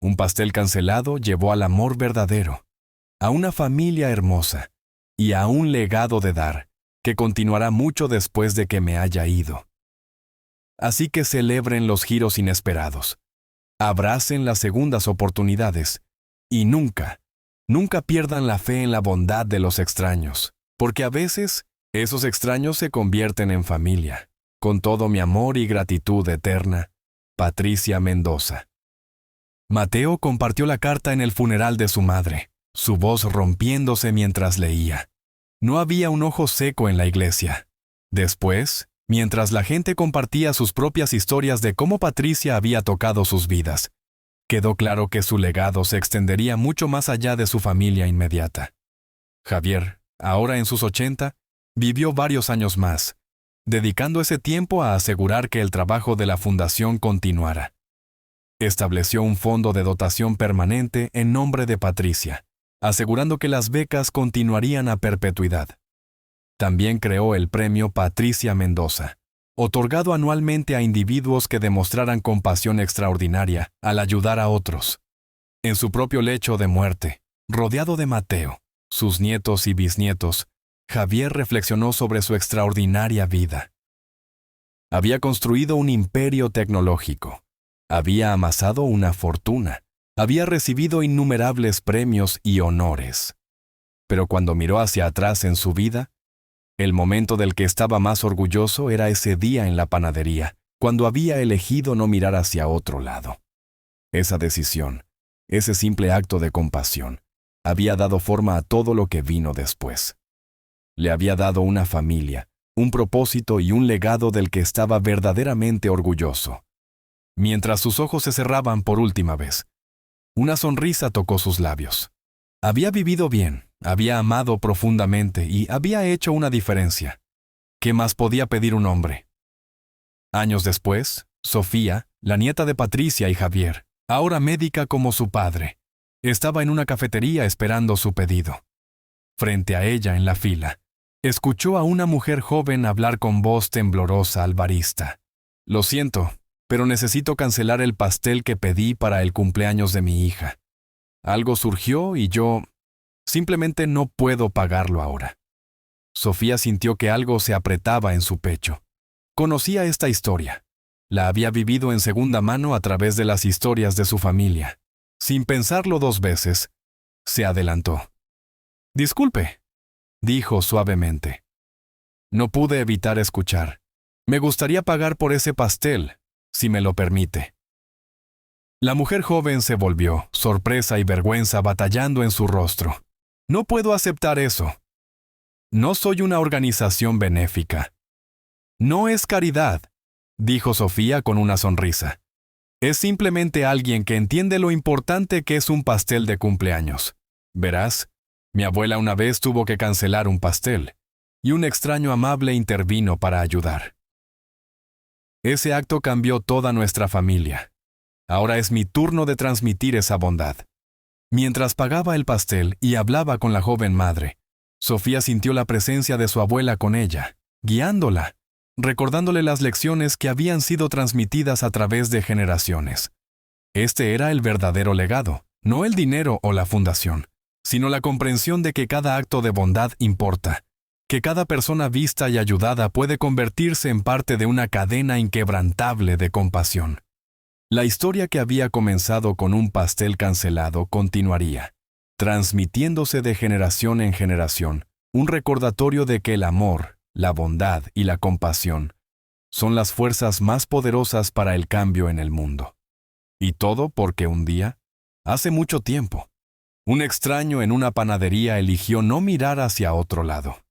Un pastel cancelado llevó al amor verdadero, a una familia hermosa y a un legado de dar que continuará mucho después de que me haya ido. Así que celebren los giros inesperados, abracen las segundas oportunidades y nunca pierdan la fe en la bondad de los extraños, porque a veces esos extraños se convierten en familia. Con todo mi amor y gratitud eterna, Patricia Mendoza. Mateo compartió la carta en el funeral de su madre, su voz rompiéndose mientras leía. No había un ojo seco en la iglesia. Después, mientras la gente compartía sus propias historias de cómo Patricia había tocado sus vidas, quedó claro que su legado se extendería mucho más allá de su familia inmediata. Javier, ahora en sus 80, vivió varios años más, dedicando ese tiempo a asegurar que el trabajo de la fundación continuara. Estableció un fondo de dotación permanente en nombre de Patricia, asegurando que las becas continuarían a perpetuidad. También creó el premio Patricia Mendoza, otorgado anualmente a individuos que demostraran compasión extraordinaria al ayudar a otros. En su propio lecho de muerte, rodeado de Mateo, sus nietos y bisnietos, Javier reflexionó sobre su extraordinaria vida. Había construido un imperio tecnológico. Había amasado una fortuna. Había recibido innumerables premios y honores. Pero cuando miró hacia atrás en su vida, el momento del que estaba más orgulloso era ese día en la panadería, cuando había elegido no mirar hacia otro lado. Esa decisión, ese simple acto de compasión, había dado forma a todo lo que vino después. Le había dado una familia, un propósito y un legado del que estaba verdaderamente orgulloso. Mientras sus ojos se cerraban por última vez, una sonrisa tocó sus labios. Había vivido bien, había amado profundamente y había hecho una diferencia. ¿Qué más podía pedir un hombre? Años después, Sofía, la nieta de Patricia y Javier, ahora médica como su padre, estaba en una cafetería esperando su pedido. Frente a ella en la fila, escuchó a una mujer joven hablar con voz temblorosa al barista. «Lo siento, pero necesito cancelar el pastel que pedí para el cumpleaños de mi hija. Algo surgió y yo simplemente no puedo pagarlo ahora». Sofía sintió que algo se apretaba en su pecho. Conocía esta historia. La había vivido en segunda mano a través de las historias de su familia. Sin pensarlo 2 veces, se adelantó. «Disculpe», dijo suavemente. No pude evitar escuchar. «Me gustaría pagar por ese pastel, si me lo permite». La mujer joven se volvió, sorpresa y vergüenza batallando en su rostro. «No puedo aceptar eso. No soy una organización benéfica». «No es caridad», dijo Sofía con una sonrisa. «Es simplemente alguien que entiende lo importante que es un pastel de cumpleaños. Verás, mi abuela una vez tuvo que cancelar un pastel, y un extraño amable intervino para ayudar. Ese acto cambió toda nuestra familia. Ahora es mi turno de transmitir esa bondad». Mientras pagaba el pastel y hablaba con la joven madre, Sofía sintió la presencia de su abuela con ella, guiándola, recordándole las lecciones que habían sido transmitidas a través de generaciones. Este era el verdadero legado, no el dinero o la fundación, sino la comprensión de que cada acto de bondad importa, que cada persona vista y ayudada puede convertirse en parte de una cadena inquebrantable de compasión. La historia que había comenzado con un pastel cancelado continuaría, transmitiéndose de generación en generación, un recordatorio de que el amor, la bondad y la compasión son las fuerzas más poderosas para el cambio en el mundo. Y todo porque un día, hace mucho tiempo, un extraño en una panadería eligió no mirar hacia otro lado.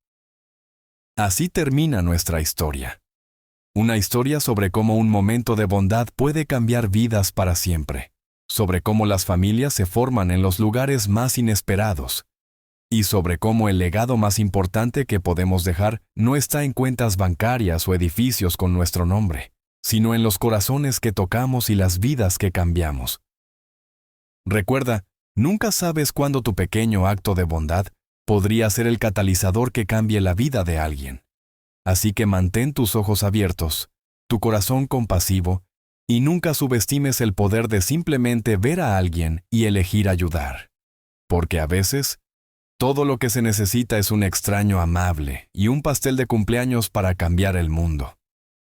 Así termina nuestra historia. Una historia sobre cómo un momento de bondad puede cambiar vidas para siempre, sobre cómo las familias se forman en los lugares más inesperados, y sobre cómo el legado más importante que podemos dejar no está en cuentas bancarias o edificios con nuestro nombre, sino en los corazones que tocamos y las vidas que cambiamos. Recuerda, nunca sabes cuándo tu pequeño acto de bondad podría ser el catalizador que cambie la vida de alguien. Así que mantén tus ojos abiertos, tu corazón compasivo, y nunca subestimes el poder de simplemente ver a alguien y elegir ayudar. Porque a veces, todo lo que se necesita es un extraño amable y un pastel de cumpleaños para cambiar el mundo.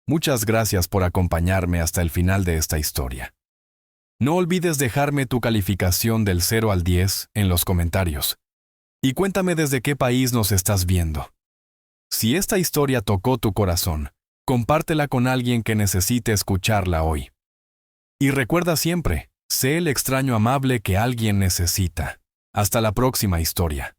Muchas gracias por acompañarme hasta el final de esta historia. No olvides dejarme tu calificación del 0 al 10 en los comentarios. Y cuéntame desde qué país nos estás viendo. Si esta historia tocó tu corazón, compártela con alguien que necesite escucharla hoy. Y recuerda siempre, sé el extraño amable que alguien necesita. Hasta la próxima historia.